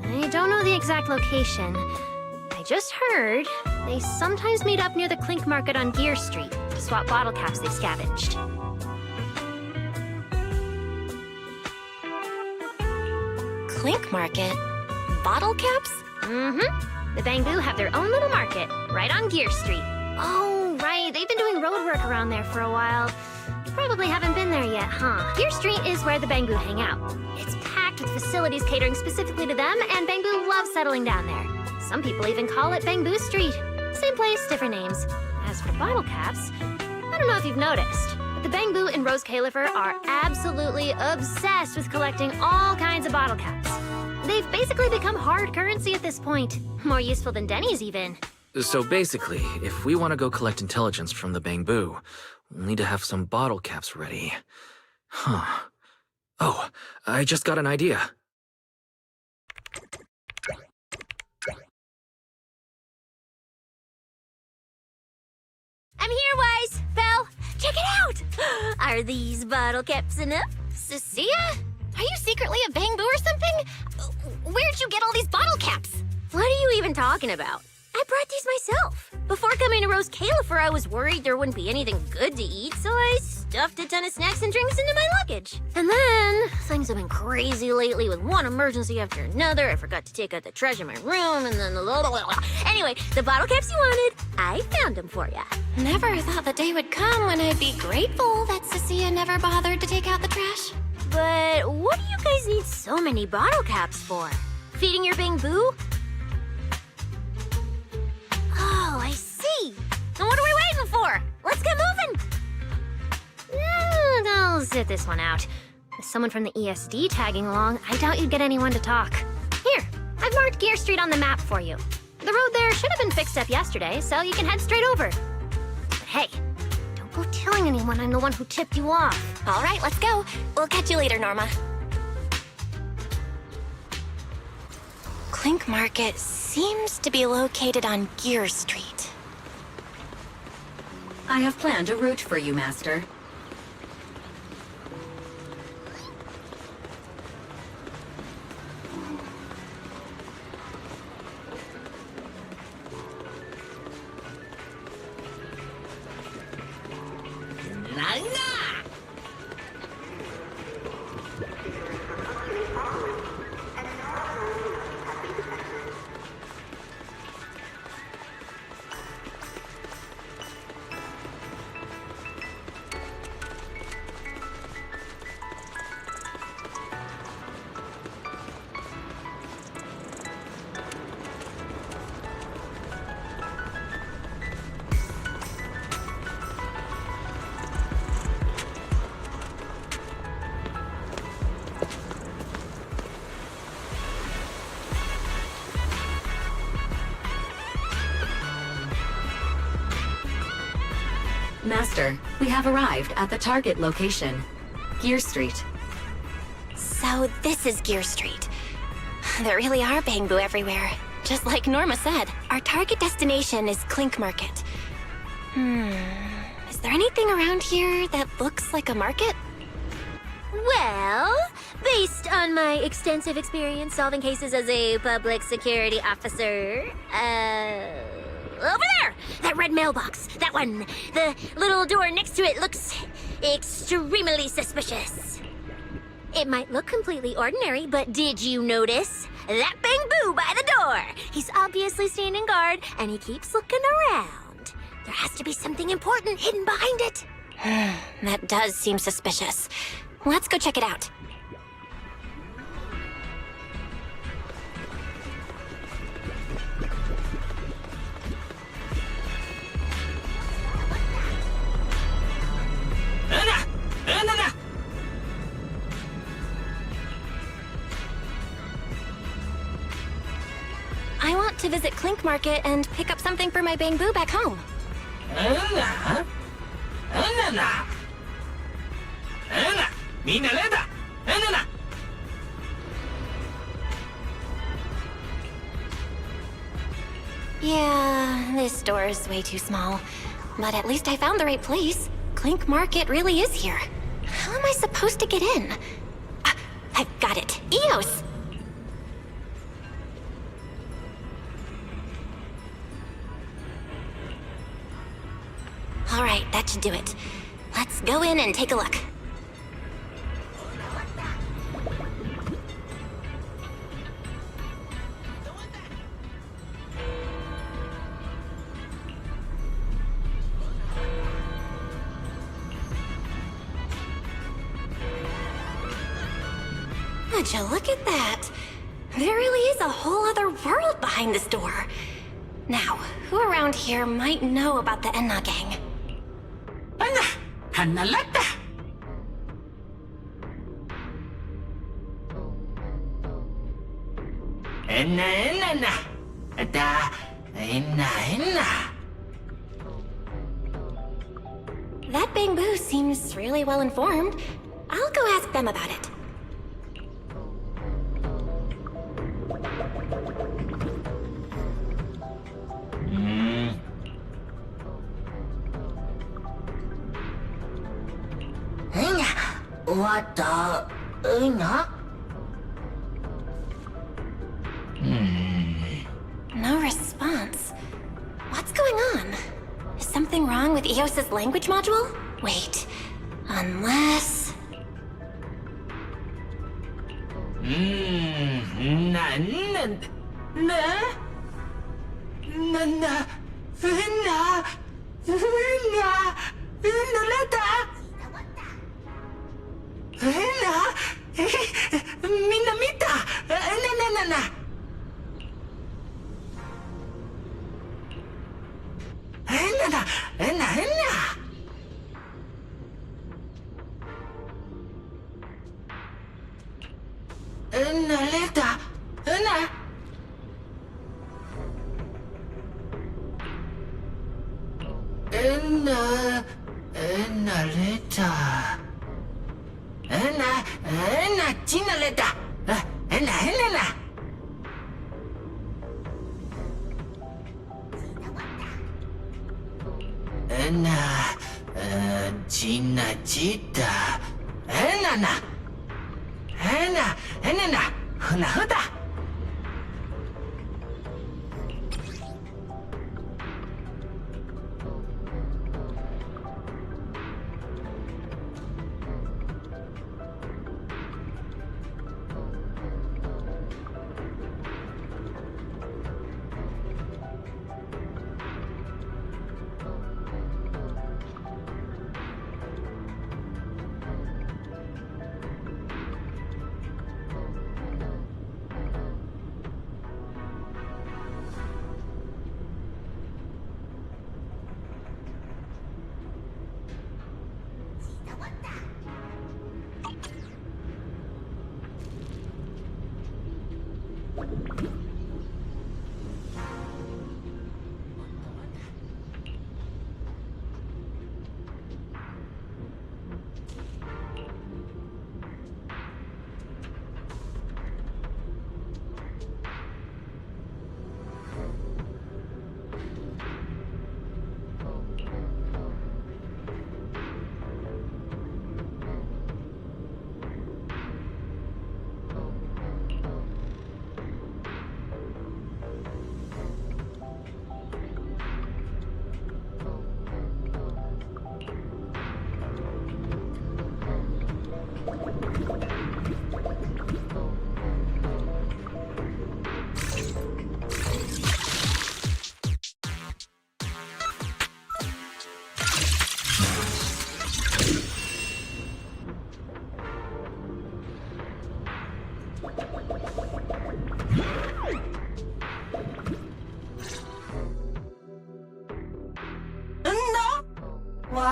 I don't know the exact location. I just heard they sometimes meet up near the Clink Market on Gear Street to swap bottle caps they scavenged. Clink Market? Bottle caps? Mm-hmm. The Bangbu have their own little market, right on Gear Street. Oh, right. They've been doing road work around there for a while. You probably haven't been there yet, huh? Gear Street is where the Bangbu hang out. It's packed with facilities catering specifically to them, and Bangbu loves settling down there. Some people even call it Bangbu Street. Same place, different names. As for bottle caps, I don't know if you've noticed, but the Bangbu and Rose Califer are absolutely obsessed with collecting all kinds of bottle caps. They've basically become hard currency at this point. More useful than Denny's, even. So basically, if we want to go collect intelligence from the Bangbu, we'll need to have some bottle caps ready. Huh. Oh, I just got an idea. I'm here, Wise! Belle, check it out! Are these bottle caps enough? Cecilia? Are you secretly a Bangbu or something? Where'd you get all these bottle caps? What are you even talking about? I brought these myself. Before coming to Rose Califer, I was worried there wouldn't be anything good to eat, so I stuffed a ton of snacks and drinks into my luggage. And then, things have been crazy lately with one emergency after another. I forgot to take out the trash in my room, and then Anyway, the bottle caps you wanted, I found them for ya. Never thought the day would come when I'd be grateful that Cecilia never bothered to take out the trash. But what do you guys need so many bottle caps for? Feeding your Bangbu? Oh, I see. Then what are we waiting for? Let's get moving. I'll sit this one out. With someone from the ESD tagging along, I doubt you'd get anyone to talk. Here, I've marked Gear Street on the map for you. The road there should have been fixed up yesterday, so you can head straight over. But hey, don't go telling anyone I'm the one who tipped you off. All right, let's go. We'll catch you later, Norma. Clink Market seems to be located on Gear Street. I have planned a route for you, Master. Master, we have arrived at the target location. Gear Street. So this is Gear Street. There really are bamboo everywhere. Just like Norma said, our target destination is Clink Market. Is there anything around here that looks like a market? Well, based on my extensive experience solving cases as a public security officer, over there! That red mailbox, that one. The little door next to it looks extremely suspicious. It might look completely ordinary, but did you notice? That bamboo by the door! He's obviously standing guard, and he keeps looking around. There has to be something important hidden behind it. That does seem suspicious. Let's go check it out. I want to visit Clink Market and pick up something for my bamboo back home. Yeah, this door is way too small. But at least I found the right place. Clink Market really is here. How am I supposed to get in? I've got it. EOS! All right, that should do it. Let's go in and take a look. Would you look at that? There really is a whole other world behind this door. Now, who around here might know about the Enna gang? That bamboo seems really well informed. I'll go ask them about it. What the? No response. What's going on? Is something wrong with EOS's language module? Wait, unless...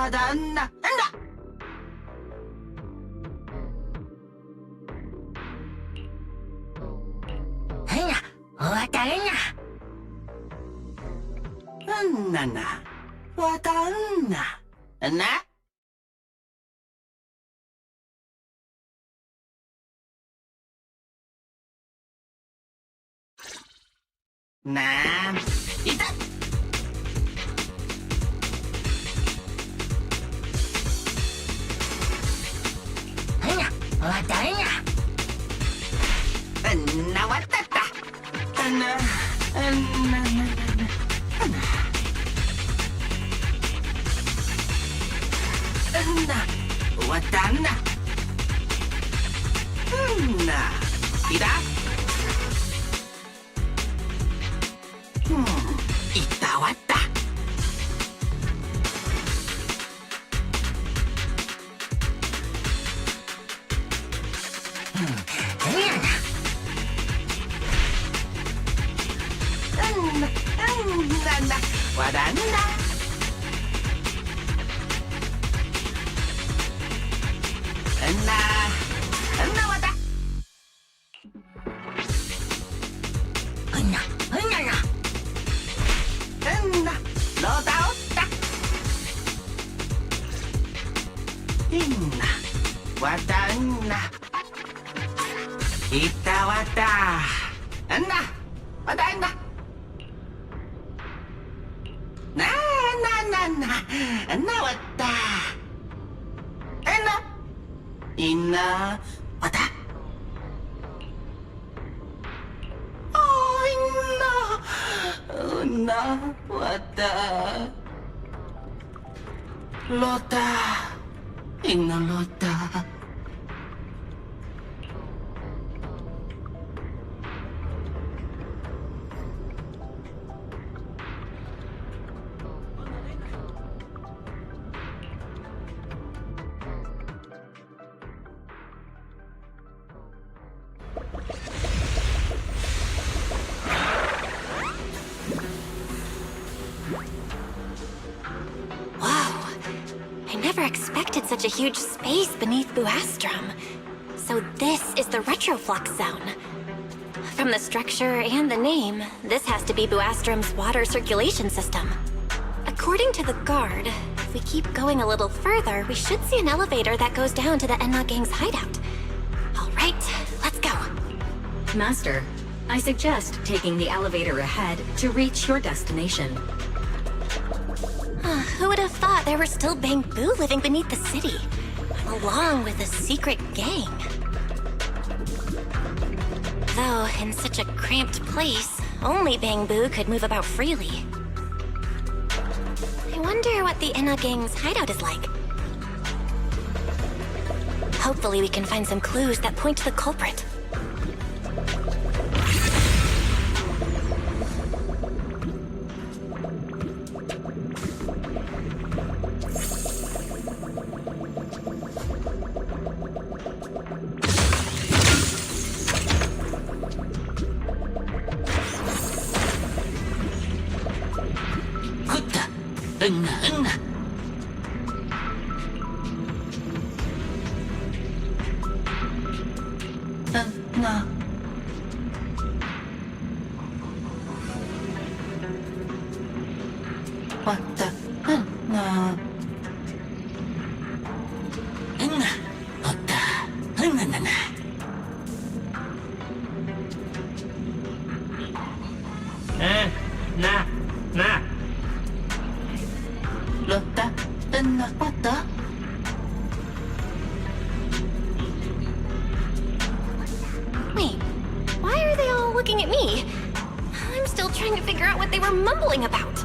와닿나? 한다! 하나, 와닿나? 나나, 와닿나? 나? 나, 이다! 하나, 와닿나? 나 왔다! 하나, 나 왔다. 나 이다. 이따 왔다. 나 와닿나? 나 왔다. 너다 왔다. 왔다. 이따 왔다. 왔다. 나 왔다. 있나 왔다. 나 왔다. 로다 있나 로다. I never expected such a huge space beneath Buastrom. So this is the retroflux zone. From the structure and the name, this has to be Buastrom's water circulation system. According to the guard, if we keep going a little further, we should see an elevator that goes down to the Enna Gang's hideout. All right, let's go. Master, I suggest taking the elevator ahead to reach your destination. Who would have thought there were still Bangbu living beneath the city, along with a secret gang? Though, in such a cramped place, only Bangbu could move about freely. I wonder what the Enna Gang's hideout is like. Hopefully we can find some clues that point to the culprit. 왔다. 로다, 왔다. Wait, why are they all looking at me? I'm still trying to figure out what they were mumbling about.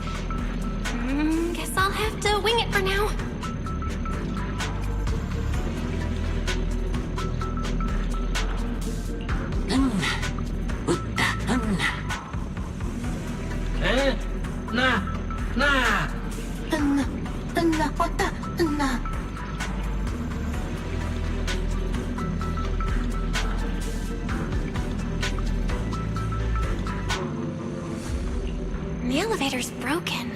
Guess I'll have to wing it for now. 왔다. The elevator's broken.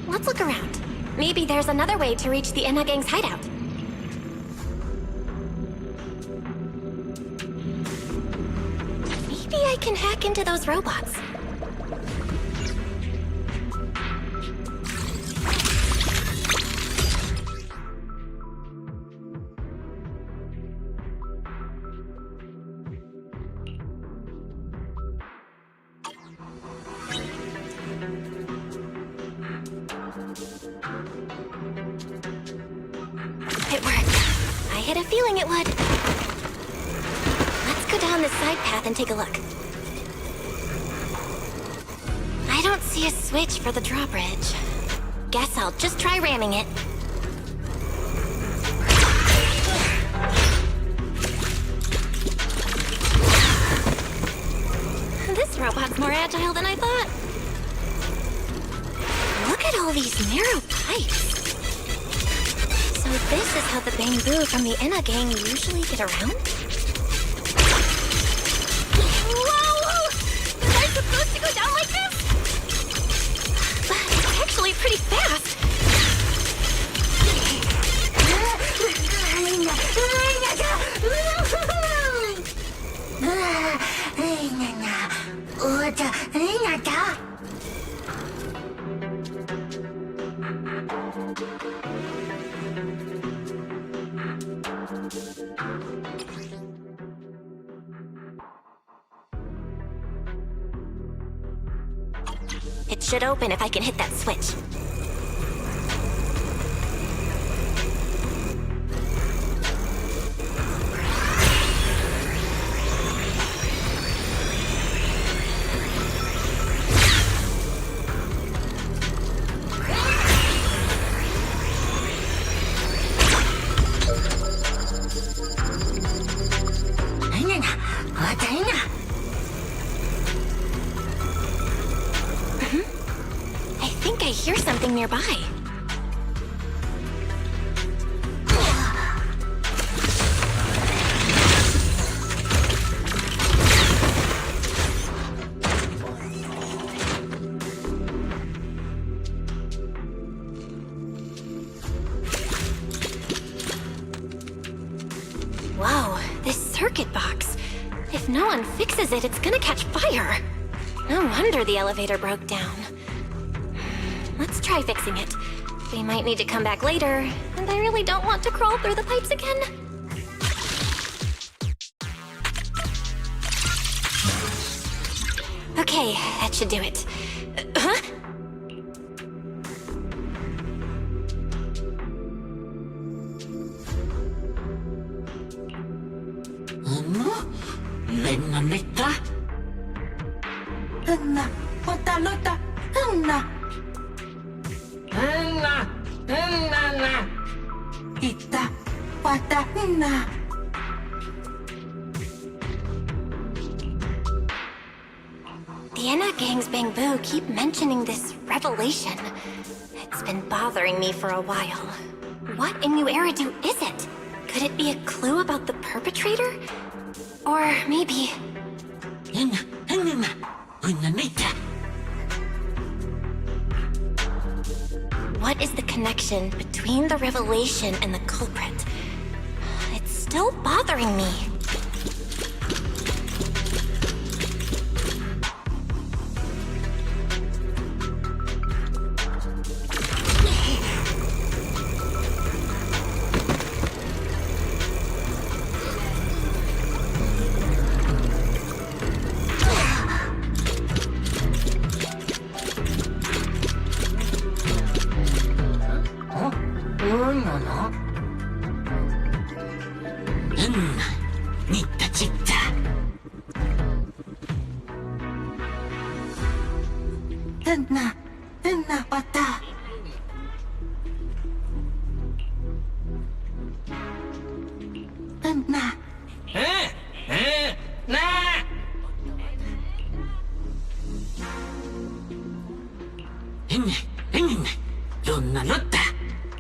Let's look around. Maybe there's another way to reach the Enna Gang's hideout. Maybe I can hack into those robots. It worked. I had a feeling it would. Let's go down this side path and take a look. I don't see a switch for the drawbridge. Guess I'll just try ramming it. This robot's more agile than I thought. Look at all these narrow pipes. So this is how the Bamboo from the Enna Gang usually get around? Whoa! Was I supposed to go down like this? It's actually pretty fast. It should open if I can hit that switch. I think I hear something nearby. Whoa, this circuit box. If no one fixes it, it's gonna catch fire. No wonder the elevator broke down. Let's try fixing it. We might need to come back later, and I really don't want to crawl through the pipes again. Okay, that should do it. Huh? The Enna Gang's Bamboo keep mentioning this revelation. It's been bothering me for a while. What in New Eridu is it? Could it be a clue about the perpetrator? Or maybe... What is the connection between the revelation and the culprit? It's still bothering me.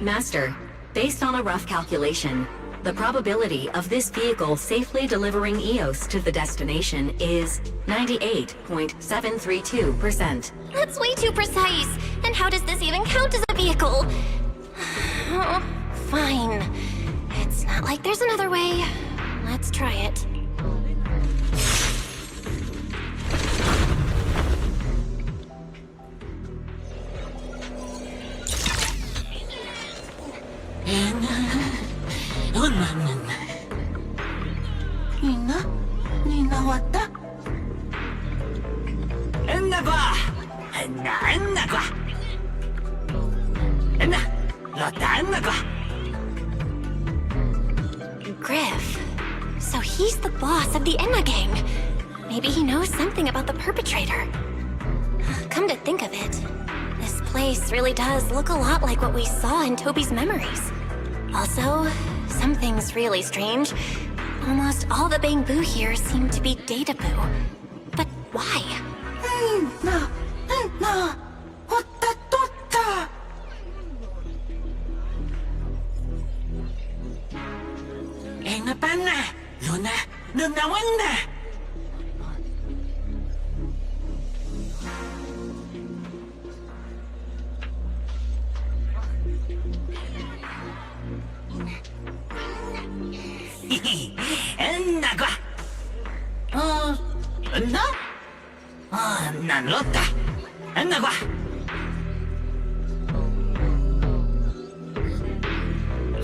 Master, based on a rough calculation, the probability of this vehicle safely delivering EOS to the destination is 98.732%. That's way too precise. And how does this even count as a vehicle? Oh, fine. It's not like there's another way. Let's try it. Nina 왔다? 엔나과! 엔나과! 엔나! 너다 엔나과! Griff. So he's the boss of the Enna gang. Maybe he knows something about the perpetrator. Come to think of it, this place really does look a lot like what we saw in Toby's memories. Also, something's really strange. Almost all the Bangbu here seem to be Databoo. But why? 엔나! 왔다 떴다! 엔나 봤나? 누나 왔나? 엔나과! 엔나? 난 로따! 엔나과!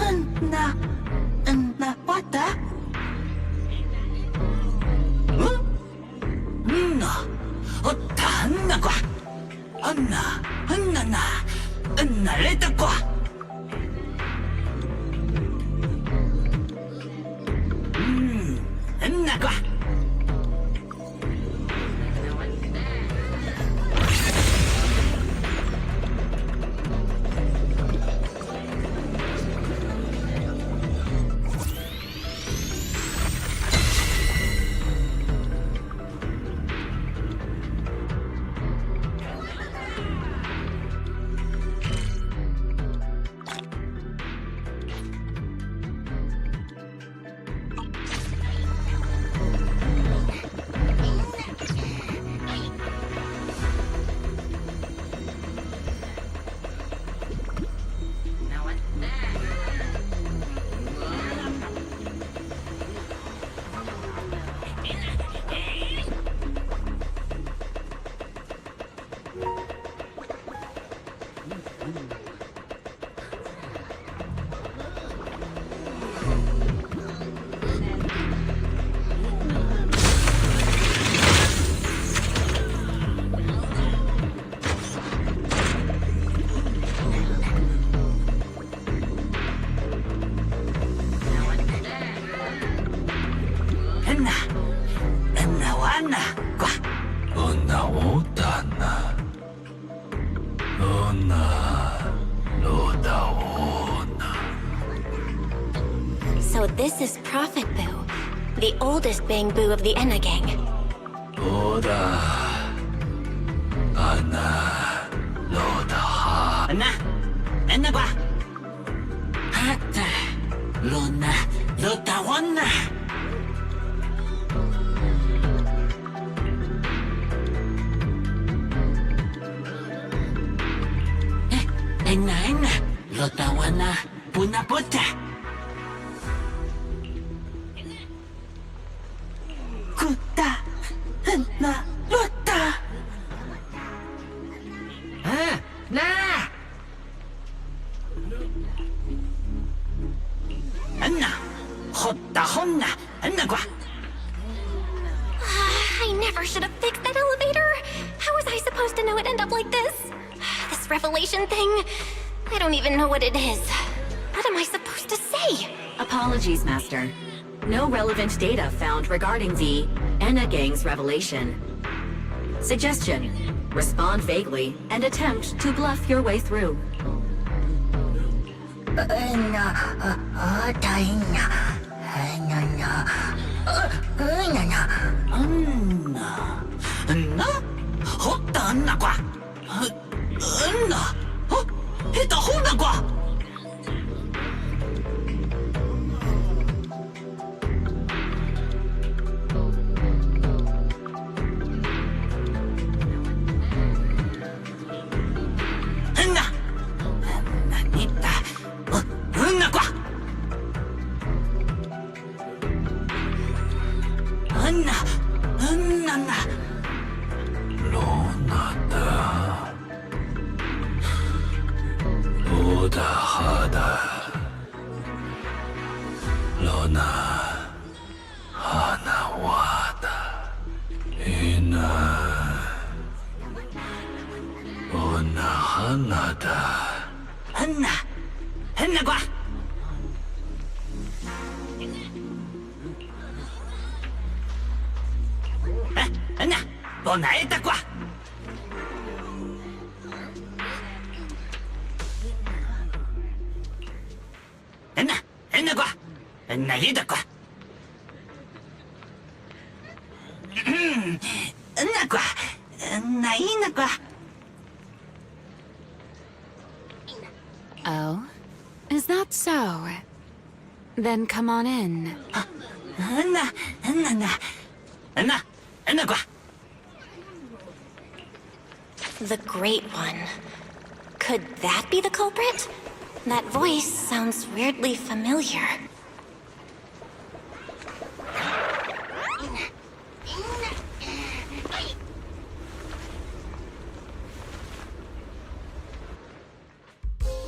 엔나 왔다? 응? 나, 왔다, 엔나과! 엔나, 레따과! 엔나과! So this is Prophet Boo, the oldest Bangbu of the Enna gang. 엔나과! 하타, 로다 왔나? 엔나, 로다 왔나? 부나보타! 굿다, 엔나, 로다! 나! 엔나, 혼나, 엔나과! I never should have fixed that elevator. How was I supposed to know it'd end up like this? This revelation thing, I don't even know what it is. What am I supposed to say? Apologies, Master. No relevant data found regarding the Enna Gang's revelation. Suggestion: respond vaguely and attempt to bluff your way through. 엔나? 혼다 안나과? 엔나? 해다 혼나과? 엔나 있다. Oh? Is that so? Then come on in. The Great One. Could that be the culprit? That voice sounds weirdly familiar.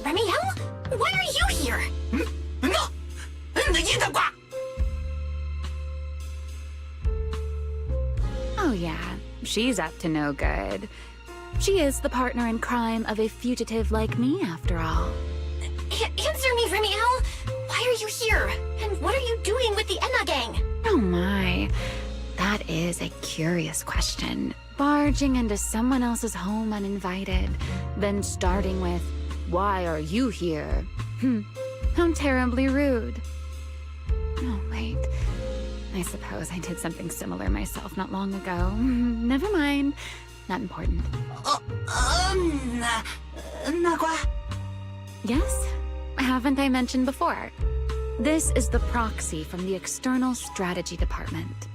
Remiel? Why are you here? Oh yeah, she's up to no good. She is the partner in crime of a fugitive like me, after all. Answer me, Remiel! Why are you here? And what are you doing with the Enna gang? Oh my, that is a curious question. Barging into someone else's home uninvited, then starting with, "Why are you here?" How terribly rude. Oh, wait. I suppose I did something similar myself not long ago. Never mind. Not important. Yes? Haven't I mentioned before? This is the proxy from the External Strategy Department.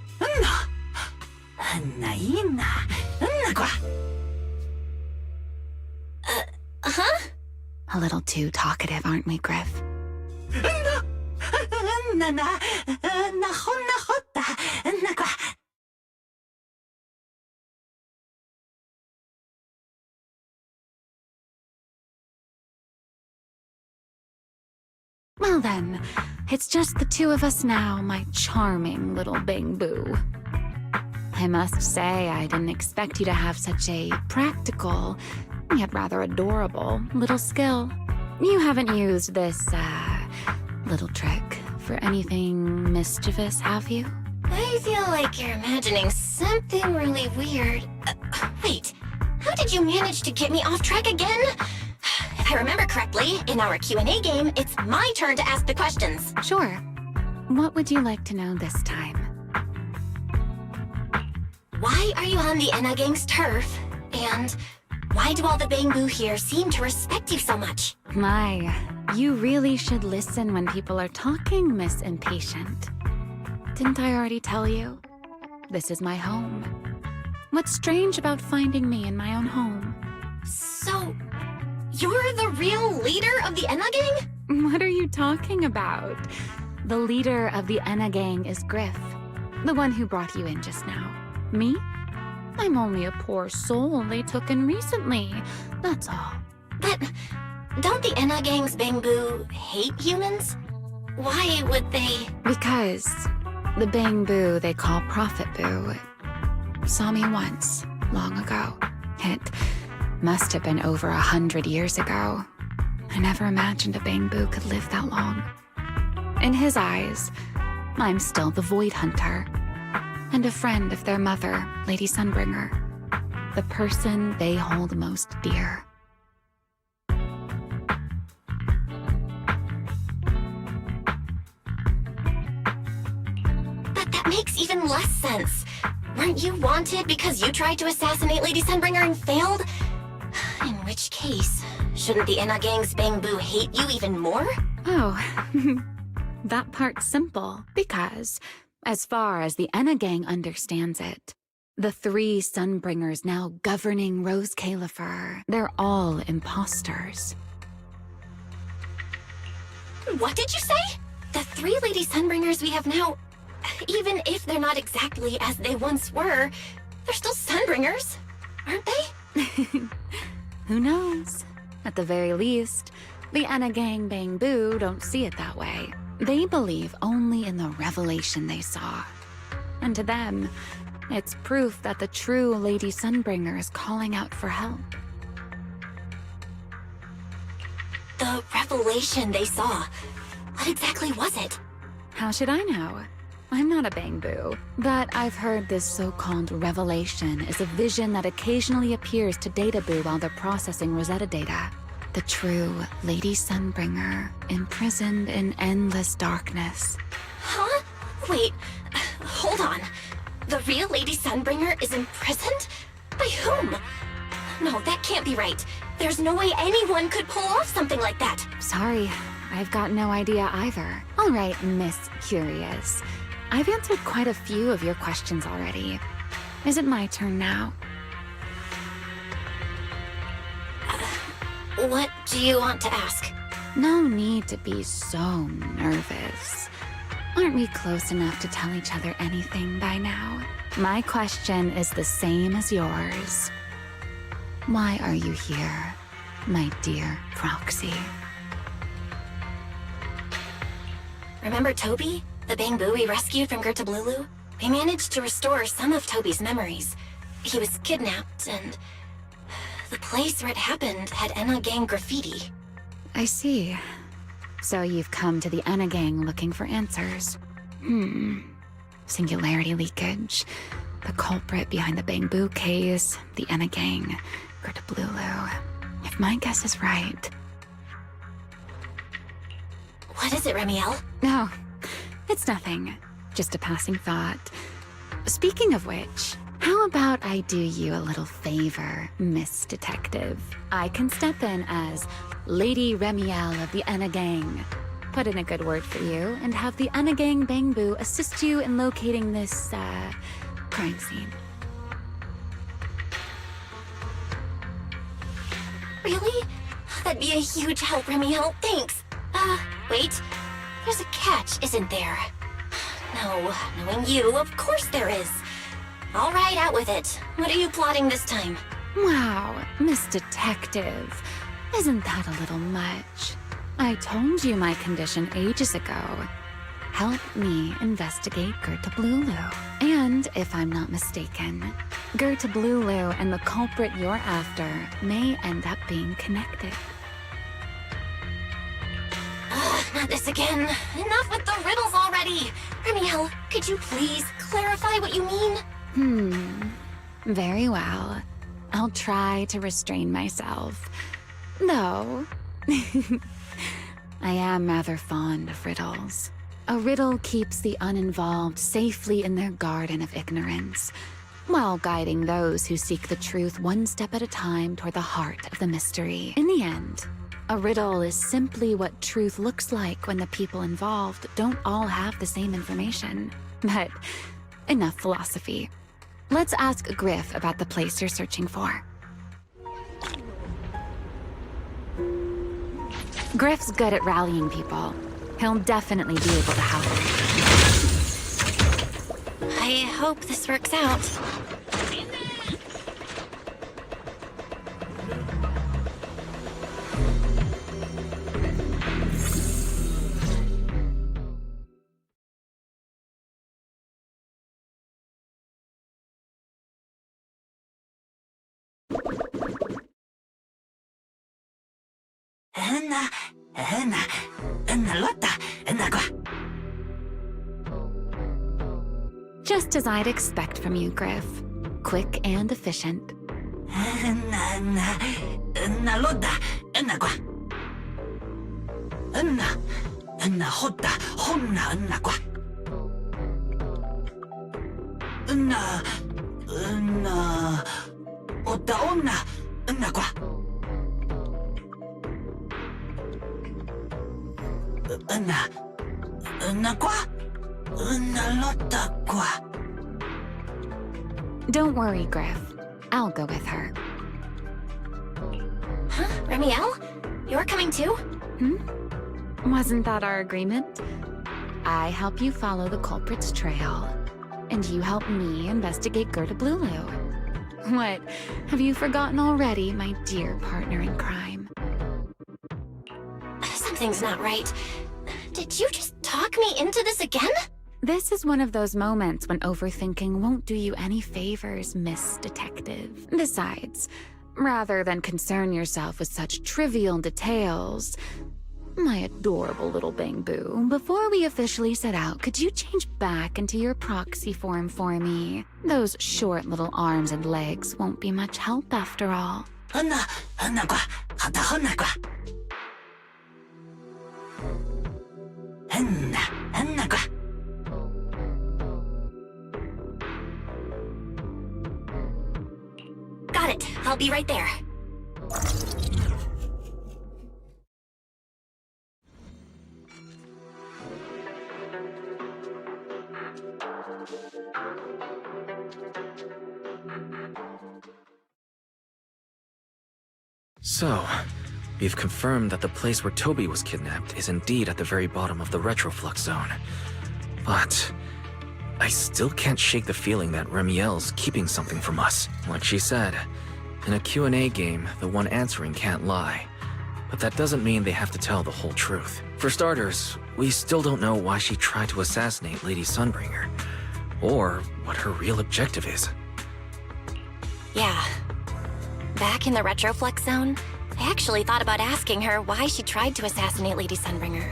Huh? A little too talkative, aren't we, Griff? Well then, it's just the two of us now, my charming little Bang Boo. I must say, I didn't expect you to have such a practical, yet rather adorable, little skill. You haven't used this, little trick for anything mischievous, have you? I feel like you're imagining something really weird. Wait, how did you manage to get me off track again? If I remember correctly, in our Q&A game, it's my turn to ask the questions. Sure. What would you like to know this time? Why are you on the Enna gang's turf? And why do all the Bang Boo here seem to respect you so much? My, you really should listen when people are talking, Miss Impatient. Didn't I already tell you? This is my home. What's strange about finding me in my own home? So, you're the real leader of the Enna gang? What are you talking about? The leader of the Enna gang is Griff, the one who brought you in just now. Me? I'm only a poor soul they took in recently, that's all. But don't the Enna gang's Bang Boo hate humans? Why would they? Because the Bang Boo they call Prophet Boo saw me once, long ago. It must have been over 100 years ago. I never imagined a Bang Boo could live that long. In his eyes, I'm still the Void Hunter, and a friend of their mother, Lady Sunbringer, the person they hold most dear. But that makes even less sense. Weren't you wanted because you tried to assassinate Lady Sunbringer and failed? In which case, shouldn't the Enna gang's Bang Boo hate you even more? Oh, that part's simple, because, as far as the Enna gang understands it, the 3 Sunbringers now governing Rose Califer, they're all imposters. What did you say? The 3 Lady Sunbringers we have now even if they're not exactly as they once were, they're still Sunbringers, aren't they? Who knows? At the very least, the Enna Gang Bang-Boo don't see it that way. They believe only in the revelation they saw. And to them, it's proof that the true Lady Sunbringer is calling out for help. The revelation they saw. What exactly was it? How should I know? I'm not a Bang-Boo, but I've heard this so-called revelation is a vision that occasionally appears to Data Boo while they're processing Rosetta data. The true Lady Sunbringer, imprisoned in endless darkness. Huh? Wait, hold on. The real Lady Sunbringer is imprisoned? By whom? No, that can't be right. There's no way anyone could pull off something like that. Sorry, I've got no idea either. All right, Miss Curious. I've answered quite a few of your questions already. Is it my turn now? What do you want to ask? No need to be so nervous. Aren't we close enough to tell each other anything by now? My question is the same as yours. Why are you here, my dear Proxy? Remember Toby? The Bang-Boo we rescued from Gertablulu? We managed to restore some of Toby's memories. He was kidnapped, and the place where it happened had Enna Gang graffiti. I see. So you've come to the Enna Gang looking for answers. Singularity leakage, the culprit behind the Bang-Boo case, the Enna Gang, Gertablulu. If my guess is right... What is it, Remiel? No, it's nothing. Just a passing thought. Speaking of which, how about I do you a little favor, Miss Detective? I can step in as Lady Remiel of the Enna Gang. Put in a good word for you, and have the Enna Gang Bang-Boo assist you in locating this, crime scene. Really? That'd be a huge help, Remiel. Thanks. Wait. There's a catch, isn't there? No, knowing you, of course there is. All right, out with it. What are you plotting this time? Wow, Miss Detective. Isn't that a little much? I told you my condition ages ago. Help me investigate Gertablulu. And if I'm not mistaken, Gertablulu and the culprit you're after may end up being connected. Not this again. Enough with the riddles already. Remiel, could you please clarify what you mean? Very well. I'll try to restrain myself. Though, I am rather fond of riddles. A riddle keeps the uninvolved safely in their garden of ignorance, while guiding those who seek the truth one step at a time toward the heart of the mystery. In the end, a riddle is simply what truth looks like when the people involved don't all have the same information. But enough philosophy. Let's ask Griff about the place you're searching for. Griff's good at rallying people. He'll definitely be able to help. I hope this works out. Just as I'd expect from you, Griff. Quick and efficient. Don't worry, Griff. I'll go with her. Huh? Remiel? You're coming too? Wasn't that our agreement? I help you follow the culprit's trail, and you help me investigate Gerda Blulu. What? Have you forgotten already, my dear partner in crime? Something's not right. Did you just talk me into this again? This is one of those moments when overthinking won't do you any favors, Miss Detective. Besides, rather than concern yourself with such trivial details, my adorable little Bangbu, before we officially set out, could you change back into your proxy form for me? Those short little arms and legs won't be much help after all. Got it. I'll be right there. So, we've confirmed that the place where Toby was kidnapped is indeed at the very bottom of the retroflux zone. But I still can't shake the feeling that Remiel's keeping something from us. Like she said, in a Q&A game, the one answering can't lie. But that doesn't mean they have to tell the whole truth. For starters, we still don't know why she tried to assassinate Lady Sunbringer, or what her real objective is. Yeah. Back in the retroflux zone, I actually thought about asking her why she tried to assassinate Lady Sunbringer.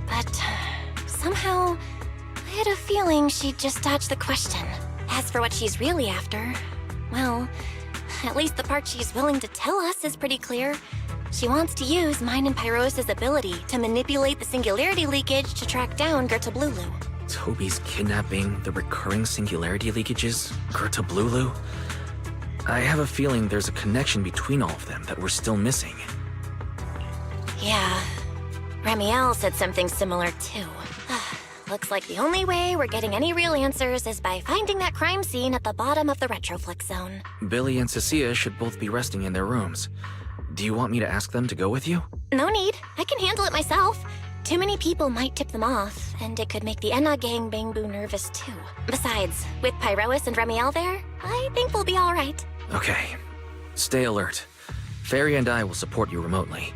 But somehow, I had a feeling she'd just dodge the question. As for what she's really after, well, at least the part she's willing to tell us is pretty clear. She wants to use mine and Pyros' ability to manipulate the singularity leakage to track down Gerda Blulu. Toby's kidnapping, the recurring singularity leakages, Gerda Blulu? I have a feeling there's a connection between all of them that we're still missing. Yeah. Remiel said something similar too. Looks like the only way we're getting any real answers is by finding that crime scene at the bottom of the retroflux zone. Billy and Cecilia should both be resting in their rooms. Do you want me to ask them to go with you? No need. I can handle it myself. Too many people might tip them off, and it could make the Enna gang Bangbu nervous too. Besides, with Pyrois and Remiel there, I think we'll be all right. Okay. Stay alert. Fairy and I will support you remotely.